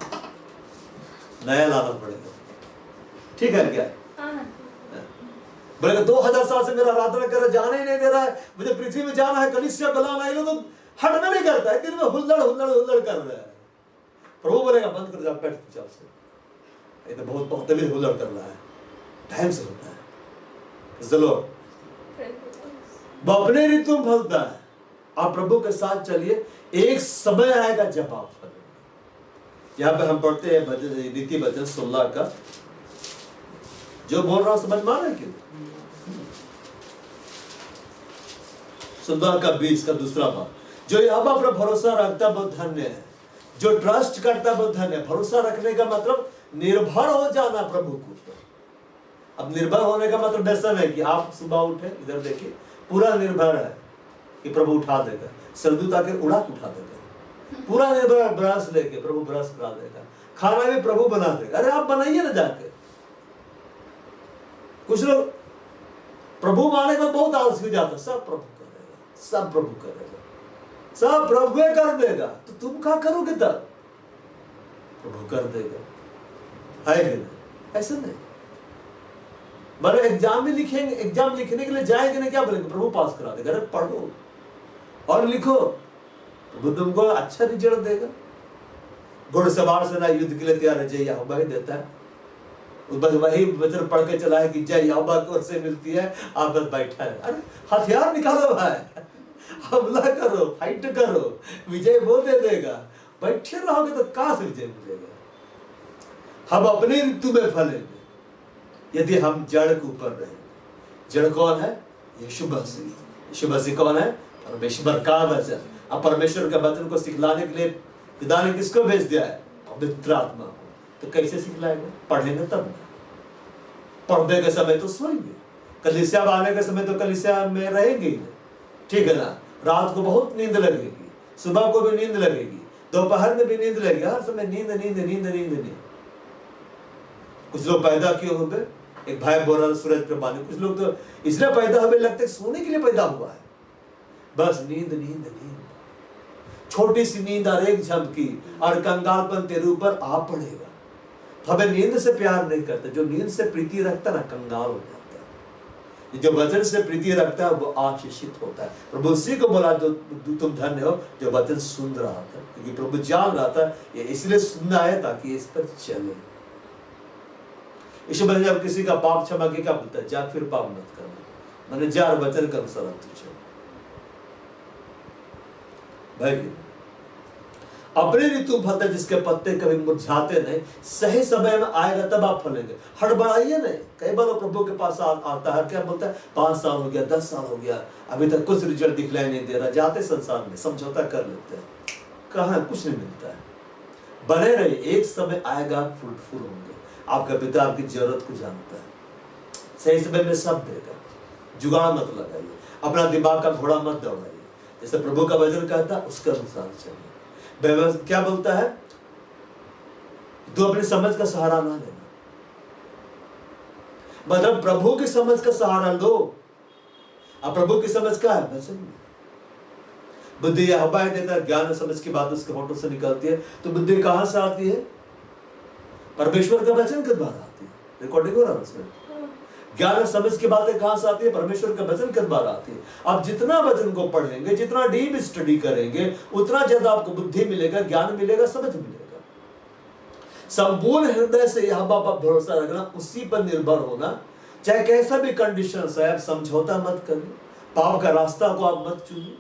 नया लाना पड़ेगा। ठीक है क्या? बोलेगा 2000 साल से मेरा आराधना कर रहा, जाने ही नहीं दे रहा है, मुझे पृथ्वी में जाना है, कलीसिया बुलाना है, तो हटना नहीं करता है, दिन में हुल्लड़ हुल्लड़ हुल्लड़ कर रहा है। प्रभु बोलेगा बंद कर जाओ, बैठ चुपचाप से, ये तो बहुत तभी हुल्लड़ कर रहा है, टाइम से होता है। चलो वो अपने ऋतु में फलता है। आप प्रभु के साथ चलिए, एक समय आएगा जब आप फलेंगे। यहाँ पे हम पढ़ते हैं नीति वचन 16 का, जो बोल रहा हूं समझ में आ रहा है कि 16 का 20 का दूसरा भाग, जो यहोवा पर भरोसा रखता बहुत धन्य है, जो ट्रस्ट करता बहुत धन्य है। भरोसा रखने का मतलब निर्भर हो जाना प्रभु के ऊपर। अब निर्भर होने का मतलब ऐसा नहीं कि आप सुबह उठे, इधर देखिए, पूरा निर्भर है कि प्रभु उठा देगा, सरदूत आके उड़ा के उठा देगा। पूरा निर्भर, ब्रश लेके प्रभु ब्रश करा देगा, खाना भी प्रभु बना देगा। अरे आप बनाइए ना जाके। कुछ लोग प्रभु माने में बहुत आलसी हो जाता, सब प्रभु करेगा, सब प्रभु करेगा, सब प्रभु कर देगा, तो तुम क्या करोगे तब? प्रभु कर देगा, है कि नहीं? ऐसा नहीं। मेरे एग्जाम में लिखेंगे, एग्जाम लिखने के लिए जाएंगे ना, क्या बोलेंगे? प्रभु पास करा देगा। अरे पढ़ो और लिखो, प्रभु तुमको अच्छा रिजल्ट देगा। घुड़सवार से ना युद्ध के लिए तैयार है, जय यहोवा ही देता है। बस वही वचन पढ़ के चला है कि जय यहोवा की ओर से मिलती है, आप बस बैठा है। अरे हथियार निकालो भाई, हमला करो, फाइट करो, विजय वो दे देगा। बैठे रहोगे तो कहां से विजय मिलेगा? हम अपनी ऋतु में फलेंगे यदि हम जड़ के ऊपर रहेंगे। जड़ कौन है? यीशु मसीह। यीशु मसीह कौन है? परमेश्वर का वचन। अब परमेश्वर के वचन को सिखलाने के लिए पिता ने किसको भेज दिया है? पवित्र आत्मा को। तो कैसे सिखलाएंगे? पढ़ेंगे तब। पढ़ने के समय तो सोएंगे, कलीसिया आने के समय तो कलीसिया में रहेंगे, ठीक है ना? रात को बहुत नींद लगेगी, सुबह को भी नींद लगेगी, दोपहर में भी नींद लगेगी, हर समय नींद नींद नींद नींद नींद। कुछ लोग पैदा किए होंगे एक भाई बोल रहा सूरज पे बांधे, कुछ लोग तो इसलिए पैदा हमें लगता है सोने के लिए पैदा हुआ है, बस नींद नींद नींद, छोटी सी नींद और एक झपकी और कंगालपन तेरे ऊपर आ पड़ेगा। तो हमें नींद से प्यार नहीं करते, जो नींद से प्रीति रखता ना कंगाल हो जाता है, जो वचन से प्रीति रखता है वो आशीषित होता है। प्रभु उसी को बोला जो तुम धन्य हो जो वचन सुन रहा था, क्योंकि प्रभु जान रहा था ये इसलिए सुनना है ताकि इस पर चले। इसी वजह जब किसी का पाप क्षमा के क्या बोलता है, जा फिर पाप मत करना, मैंने जार वचन के अनुसार तुझे भाई। अपने ऋतु फलता जिसके पत्ते कभी मुरझाते नहीं, सही समय में आएगा तब आप फलेंगे। हड़बड़ाइए नहीं। कई बार प्रभु के पास आता है, क्या बोलता है 5 साल हो गया 10 साल हो गया अभी तक कुछ रिजल्ट दिखलाई नहीं दे रहा, जाते संसार में समझौता कर लेते हैं, कहाँ कुछ नहीं मिलता है। बने रहिए, एक समय आएगा फ्रूटफुल होंगे। आपका पिता आपकी जरूरत को जानता है, सही समय में सब देगा। जुगाड़ मत लगाइए, अपना दिमाग का घोड़ा मत दौड़ाइए, जैसे प्रभु का वचन कहता है उसके अनुसार चलिए। क्या बोलता है, तू अपनी समझ का सहारा ना लेना, मतलब प्रभु की समझ का सहारा लो। अब प्रभु की समझ क्या है, वचन में। बुद्धि यहोवा देता है, ज्ञान समझ की बात उसके होठों से निकलती है। तो बुद्धि कहां से आती है, परमेश्वर का वचन के द्वारा आती है। रिकॉर्डिंग हो रहा है उसमें। ज्ञान समझ की बातें कहां से आती है, परमेश्वर के वचन के द्वारा आती है। आप जितना वचन को पढ़ेंगे, जितना डीप स्टडी करेंगे, उतना ज्यादा आपको बुद्धि मिलेगा, ज्ञान मिलेगा, समझ मिलेगा। संपूर्ण हृदय से यहोवा पर भरोसा रखना, उसी पर निर्भर होना, चाहे कैसा भी कंडीशन है। आप समझौता मत करिए, पाप का रास्ता को आप मत चुनिए,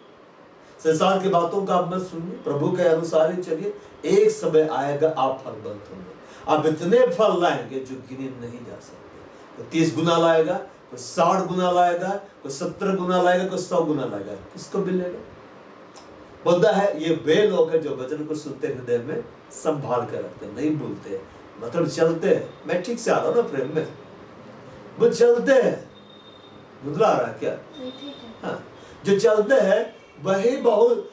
संसार की बातों का आप मत सुनिए, प्रभु के अनुसार ही चलिए। एक समय आएगा आप फलवंत होंगे, आप इतने फल लाएंगे जो गिने नहीं जा सकते। कोई 30 गुना लाएगा, कोई 60 गुना लाएगा, कोई 70 गुना लाएगा, कोई 100 गुना लाएगा। किसको मिलेगा? बोलता है ये वे लोग हैं जो वचन को सुनते हृदय में संभाल कर रखते, नहीं भूलते, मतलब चलते हैं। मैं ठीक से आ रहा हूँ ना फ्रेम में, वो चलते हैं। मुद्रा आ रहा है क्या? हाँ, जो चलते हैं वही बहुत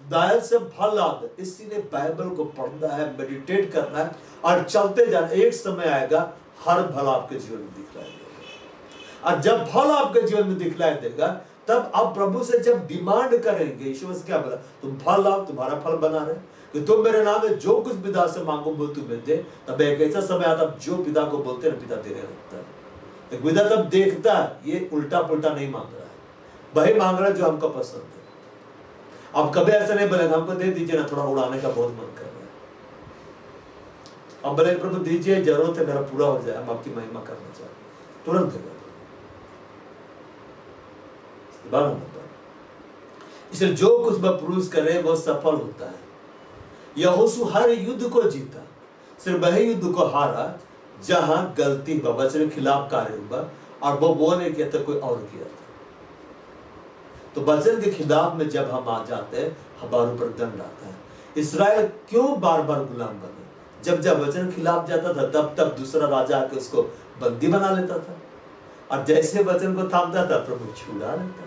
दायरे से फल लाते। इसीलिए बाइबल को पढ़ना है, मेडिटेट करना है और चलते जाना। एक समय आएगा हर फल आपके जीवन में दिखलाई देगा, और जब फल आपके जीवन में दिखलाई देगा तब आप प्रभु से जब डिमांड करेंगे, ईश्वर से क्या बोला, तुम फल लाओ, तुम्हारा फल बना रहे कि तुम मेरे नाम में जो कुछ पिता से मांगो वो तुम्हें दे। तब एक ऐसा समय आता जो पिता को बोलते हैं पिता देने लगता है। पिता तब देखता है ये उल्टा पुल्टा नहीं मांग रहा है, वही मांग रहा है जो हमको पसंद है। अब कभी ऐसा नहीं बोलेगा हमको दे दीजिए ना, थोड़ा उड़ाने का बहुत मन कर रहा है। अब बोले प्रभु दीजिए, जरूरत है, मेरा पूरा हो जाए, हम आपकी महिमा करना चाहते, तुरंत देगा। इसलिए जो कुछ वह पुरुष करे वो सफल होता है। यहोशू हर युद्ध को जीता, सिर्फ वही युद्ध को हारा जहां गलती वचन के खिलाफ कार्य हुआ, और वो नहीं किया था, कोई और किया था। तो वचन के खिलाफ में जब हम आ जाते हैं, हमारे ऊपर दंड आता है। इसराइल क्यों बार बार गुलाम बने? जब जब वचन खिलाफ जाता था तब तब दूसरा राजा आके उसको बंदी बना लेता था, और जैसे वचन को थामता था प्रभु छुड़ा लेता था।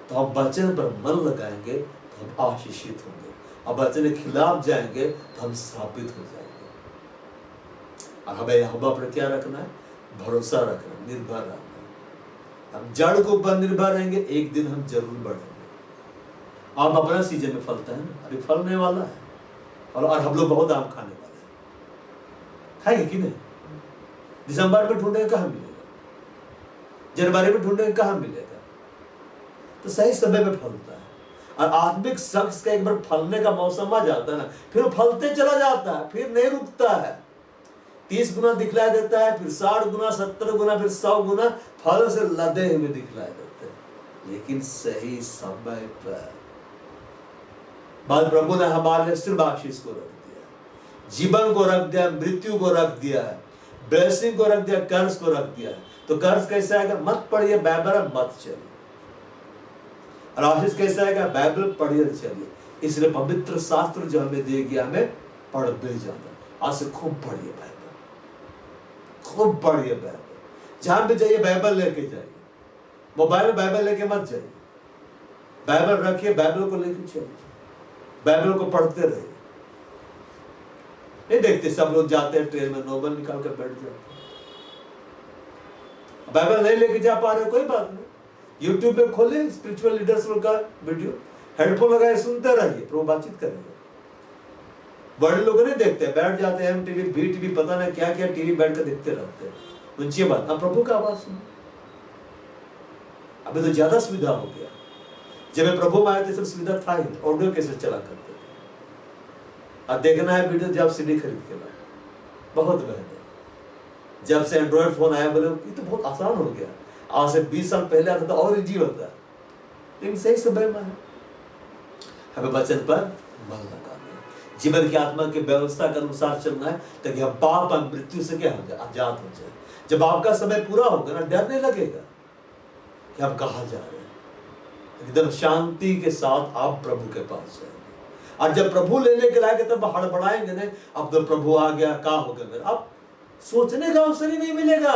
तो हम वचन पर मन लगाएंगे तो हम आशीषित होंगे, अब वचन के खिलाफ जाएंगे तो हम स्थापित हो जाएंगे। और हमें यहोवा पर क्या रखना है? भरोसा रखना, निर्भर रहना। हम जड़ के ऊपर निर्भर रहेंगे, एक दिन हम जरूर बढ़ेंगे। आम अपना सीजन में फलता है ना, अभी फलने वाला है, और हम लोग बहुत आम खाने वाले हैं। खाएंगे कि नहीं? दिसंबर में ढूंढेंगे कहाँ मिलेगा, जनवरी में ढूंढेंगे कहाँ मिलेगा। तो सही समय में फलता है। और आत्मिक शख्स का एक बार फलने का मौसम आ जाता है ना, फिर फलते चला जाता है, फिर नहीं रुकता है। 30 गुना दिखलाई देता है, फिर 60 गुना, 70 गुना, फिर 100 गुना फल से लदे हुए दिखलाई देते हैं, लेकिन सही समय पर। बाद प्रभु ने हमारे लिए सिर्फ आशीष को रख दिया, जीवन को रख दिया, मृत्यु को रख दिया है, ब्लेसिंग को रख दिया, कर्ज को रख दिया है। तो कर्ज कैसा आएगा? मत पढ़िए बाइबल, मत चलिए। और आशीष कैसा आएगा? बाइबल पढ़िए चलिए। इसलिए पवित्र शास्त्र जो हमें दे गया, हमें पढ़ते जाना। आज से खूब पढ़िए बाइबल, खूब पढ़िए बाइबल। जहां भी जाइए बाइबल लेके जाइए, मोबाइल में बाइबल लेके मत जाइए, बाइबल रखिए, बाइबल को लेके चलिए, बाइबल को पढ़ते रहिए। नहीं देखते सब लोग जाते हैं ट्रेन में नोबल निकाल कर बैठ जाते हैं, बाइबल नहीं लेके जा पा रहे कोई बात नहीं, यूट्यूब पे खोले स्पिरिचुअल लीडर्स का वीडियो, हेडफोन लगाए सुनते रहिए, प्रभु बातचीत करेंगे। बड़े लोग नहीं देखते, बैठ जाते हैं टीवी, भी टीवी, पता नहीं क्या क्या टीवी बैठ कर देखते रहते हैं, उनकी बात। अब प्रभु का आवाज सुनो। अभी तो ज्यादा सुविधा हो गया, जब प्रभु में आए थे सब सुविधा था ही, ऑडियो कैसे चला करते थे। अब देखना है वीडियो जब सीडी खरीद के लाए, बहुत बेहतर। जब से एंड्रॉइड फोन आया बोले ये तो बहुत आसान हो गया, आज से 20 साल पहले आता था और इजी होता, लेकिन सही समय में है। हमें वचन पर मन लगाना है, जीवन की आत्मा की व्यवस्था के अनुसार चलना है, ताकि हम पाप और मृत्यु से क्या हो जाए, आजाद हो जाए। जब आपका समय पूरा होगा ना, डर नहीं लगेगा कि हम कहाँ जा रहे हैं, एकदम शांति के साथ आप प्रभु के पास जाएंगे। और जब प्रभु लेने के लायक तब हड़बड़ाएंगे नहीं, अब तो प्रभु आ गया, क्या हो गया मेरा, अब सोचने का अवसर ही नहीं मिलेगा,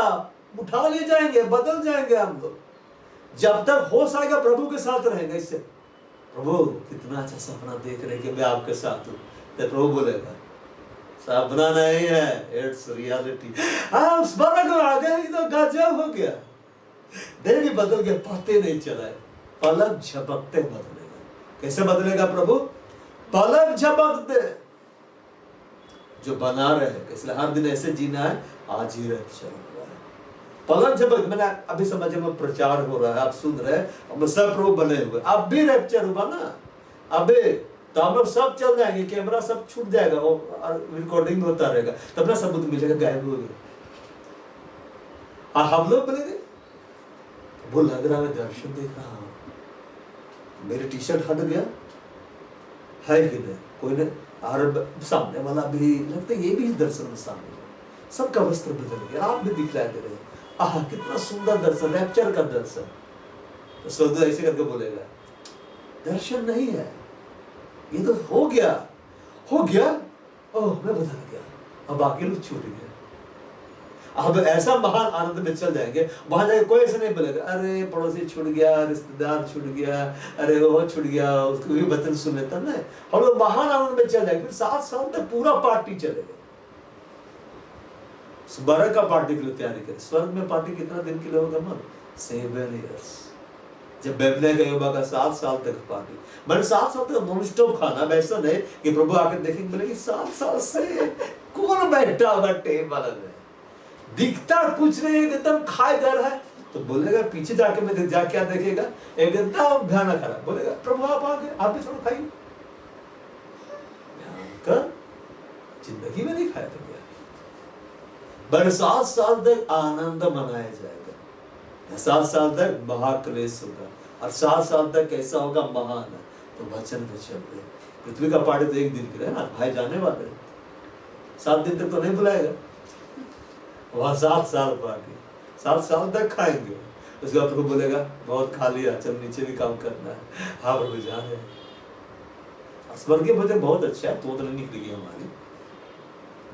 उठा ले जाएंगे, बदल जाएंगे हम लोग। जब तक होश आएगा प्रभु के साथ रहेंगे। इससे प्रभु कितना अच्छा सपना देख रहे कि मैं आपके साथ हूँ, तो प्रभु बोलेगा सपना नहीं है, इट्स रियलिटी। आप स्वर्ग में आ गए, तो गजब हो गया, दिन भी बदल गया, पते नहीं चला, पलक झपकते बदलेगा। कैसे बदलेगा प्रभु? पलक झपकते। जो बना रहे हैं, इसलिए हर दिन ऐसे जीना है, आज ही रैप्चर हो रहा है, पलक झपक। मैंने अभी समझे में प्रचार हो रहा है, आप सुन रहे हैं, हम सब प्रभु बने हुए, अब भी रैप्चर हुआ ना, अबे तो हम लोग सब चल जाएंगे, कैमरा सब छूट जाएगा, रिकॉर्डिंग होता रहेगा, तब ना सबूत मिलेगा, गायब हो गए और हम लोग बोलेंगे वो लग रहा है दर्शन देख रहा हूं, मेरी टी शर्ट हट गया है कि नहीं, कोई नहीं, और सामने वाला भी लगता है ये भी दर्शन में शामिल है, सबका वस्त्र बदल गया, आप भी दिखलाई दे रहे हैं, आह कितना सुंदर दर्शन, रैप्चर का दर्शन। तो स्वर्ग ऐसे करके बोलेगा दर्शन नहीं है, ये तो हो गया, ओह मैं बदल गया, अब बाकी लोग छूट गए। अब ऐसा महान आनंद में चल जाएंगे, वहां जाके कोई ऐसा नहीं बोलेगा अरे पड़ोसी छूट गया, रिश्तेदार छूट गया, अरे वो छूट गया, उसको भी वचन सुन लेता ना। हम लोग महान आनंद में चल जाएंगे, फिर 7 साल तक पूरा पार्टी चलेगा। स्वर्ग का पार्टी के लिए तैयारी करें। स्वर्ग में पार्टी कितना दिन के लिए होगा? मन 7 years। जब बैठने का युवा का 7 साल तक पार्टी, मैंने 7 साल तक नॉन स्टॉप खाना, वैसा नहीं कि प्रभु आकर देखेंगे बोलेगी 7 साल से कौन बैठा होगा टेबल में, दिखता कुछ नहीं, एकदम खाए जा रहा है, तो बोलेगा पीछे जाके मैं जा क्या देखेगा, एकदम भयानक खड़ा, बोलेगा प्रभु आप आ गए, आप भी थोड़ा खाइए, जिंदगी में नहीं खाया था। बड़े 7 साल तक आनंद मनाया जाएगा, 7 साल तक महाक्लेश होगा, और 7 साल तक कैसा होगा? महान। तो वचन पे चल रहे, पृथ्वी का पार्टी तो एक दिन के लिए ना, भाई जाने वाले 7 दिन तक तो नहीं बुलाएगा, वहां 7 साल पार्टी, 7 साल तक खाएंगे। उसके बाद प्रभु बोलेगा बहुत खा लिया, चल नीचे भी काम करना है, हाँ प्रभु जाने। स्वर्गीय भोजन बहुत अच्छा है, तो नहीं निकलेगी हमारी,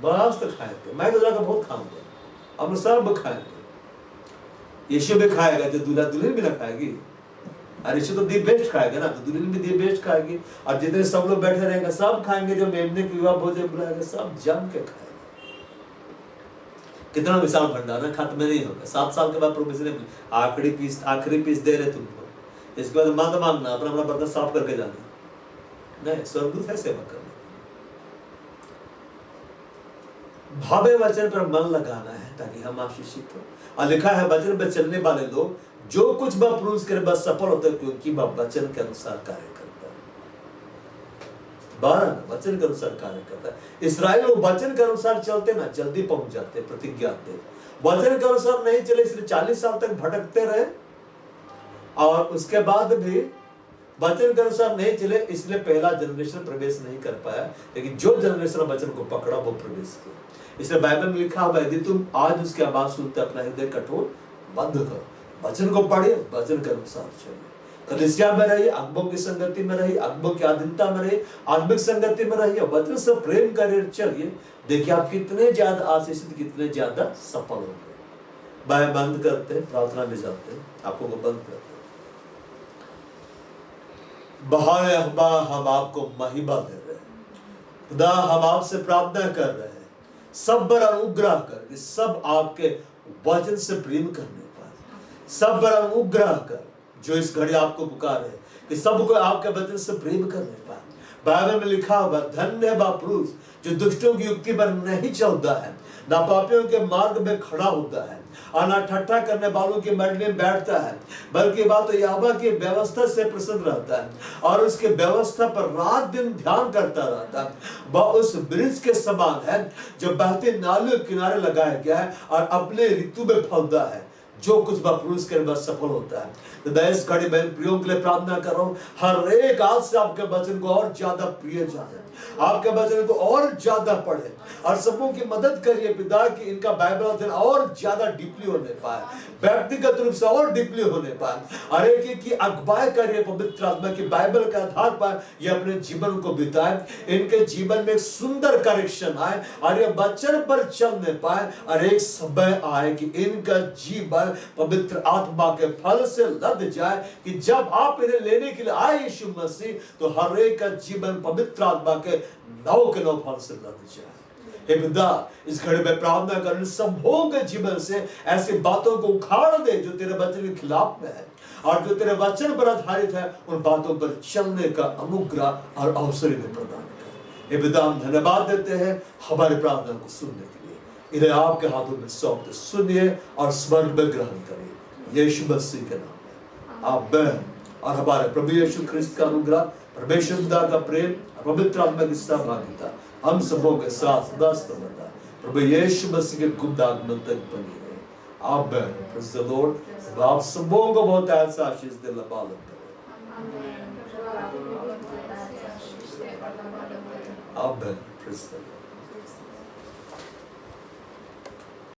बस तो खाएंगे, मैं तो जाकर बहुत खाऊंगा, हम सब खाएंगे। यीशु भी खाएगा, जो दूल्हा दुल्हन भी ना खाएगी, और यीशु तो दी बेस्ट खाएगा ना, तो दुल्हन भी दी बेस्ट खाएगी, और जितने सब लोग बैठे रहेंगे सब खाएंगे, जो मेमने के विवाह भोजन बुलाएगा सब जम के खाएगा। कितना विशाल भंडार है, खत्म नहीं होगा। 7 साल के बाद प्रभु ने आखिरी पीस दे रहे तुमको, इसके बाद मत मांगना, अपना अपना बर्तन साफ करके जाना, नहीं स्वर्गदूत है सेवा करना। भावे वचन पर मन लगाना है ताकि हम आशीषित हो। और लिखा है वचन पर चलने वाले लोग जो कुछ वह पुरुष करे बस सफल होते हैं, क्योंकि वह वचन के अनुसार कार्य करता है। 12 वचन के अनुसार कार्य करता है। इस्राएल लोग वचन के अनुसार चलते ना, जल्दी पहुंच जाते, प्रतिज्ञा दे। वचन के अनुसार नहीं चले, इसलिए 40 साल तक भटकते रहे, और उसके बाद भी वचन के अनुसार नहीं चले, इसलिए पहला जनरेशन प्रवेश नहीं कर पाया। लेकिन जो जनरेशन वचन को पकड़ा वो प्रवेश किया। इसलिए बाइबल में लिखा हुआ है यदि तुम आज उसकी आवाज सुनते अपना हृदय कठोर बंद करो, वचन को पढ़िए, वचन के अनुसार चलिए। कलीसिया में रहिए, अगुओं की संगति में रहिए, अगुओं की अधीनता में रहिए, आत्मिक संगति में रहिए, वचन से प्रेम करिए, चलिए। देखिए आप कितने ज्यादा आशीषित, कितने ज्यादा सफल होंगे। बाय बंद करते हैं, प्रार्थना में जाते हैं, आपको को बंद करते हैं। बहाए अहबा हम आपको महिमा दे रहे हैं खुदा, हम आपसे प्रार्थना कर रहे हैं, सब पर अनुग्रह कर, सब आपके वचन से प्रेम करने पाए, सब पर अनुग्रह कर जो इस घड़ी आपको पुकार है कि सबको आपके वचन से प्रेम करने पाए। बाइबल में लिखा हुआ धन्य है वह पुरुष जो दुष्टों की युक्ति पर नहीं चलता है, ना पापियों के मार्ग में खड़ा होता है और ना ठट्ठा करने वालों की मंडली में बैठता है, बल्कि बात तो यहोवा की व्यवस्था से प्रसन्न रहता है और उसके व्यवस्था पर रात दिन ध्यान करता रहता है। वह उस वृक्ष के समान है जो बहते नालियों के किनारे लगाया गया है और अपने ऋतु में फलता है। जो कुछ वह पुरुष के बाद सफल होता है। तो मैं इस घड़ी बहन प्रियों के लिए प्रार्थना कर रहा हूँ, हर एक आज से आपके वचन को और ज्यादा प्रिय जाने, आपके वचन को और ज्यादा पढ़े और सबों की मदद करिए पिता कि इनका बाइबल अध्ययन और ज्यादा डीपली होने पाए, व्यक्तिगत रूप से और डीपली होने पाए और एक की अगुवाई करिए पवित्र आत्मा की बाइबल के आधार पर ये अपने जीवन को बिताए, इनके जीवन में एक सुंदर करेक्शन आए और ये वचन पर चलने पाए और एक समय आए कि इनका जीवन पवित्र आत्मा के फल से लद जाए कि जब आप इन्हें लेने के लिए आए यीशु मसीह तो हर एक का जीवन पवित्र आत्मा के नौ फल से लद जाए। हे पिता इस घड़ी में प्रार्थना कर सबों के जीवन से ऐसी बातों को उखाड़ दे जो तेरे वचन के खिलाफ में है और जो तेरे वचन पर आधारित है, उन बातों पर चलने का अनुग्रह और अवसर में प्रदान कर। हे पिता हम धन्यवाद देते हैं हमारी प्रार्थना को सुनने के लिए, इन्हें आपके हाथों में सौंपते सुनिए और स्वर्ग में ग्रहण करिए यीशु मसीह के नाम में आमीन। और हमारे प्रभु यीशु ख्रिस्त का अनुग्रह, परमेश्वर पिता का प्रेम, पवित्र आत्मा की सहभागिता हम सबों के साथ सदा सर्वदा प्रभु यीशु मसीह के गुप्त आगमन तक बनी रहे। आमीन। Praise the Lord. आप सबों को बहुत ऐसा आशीष दे लबालत करें। आमीन। Praise the Lord.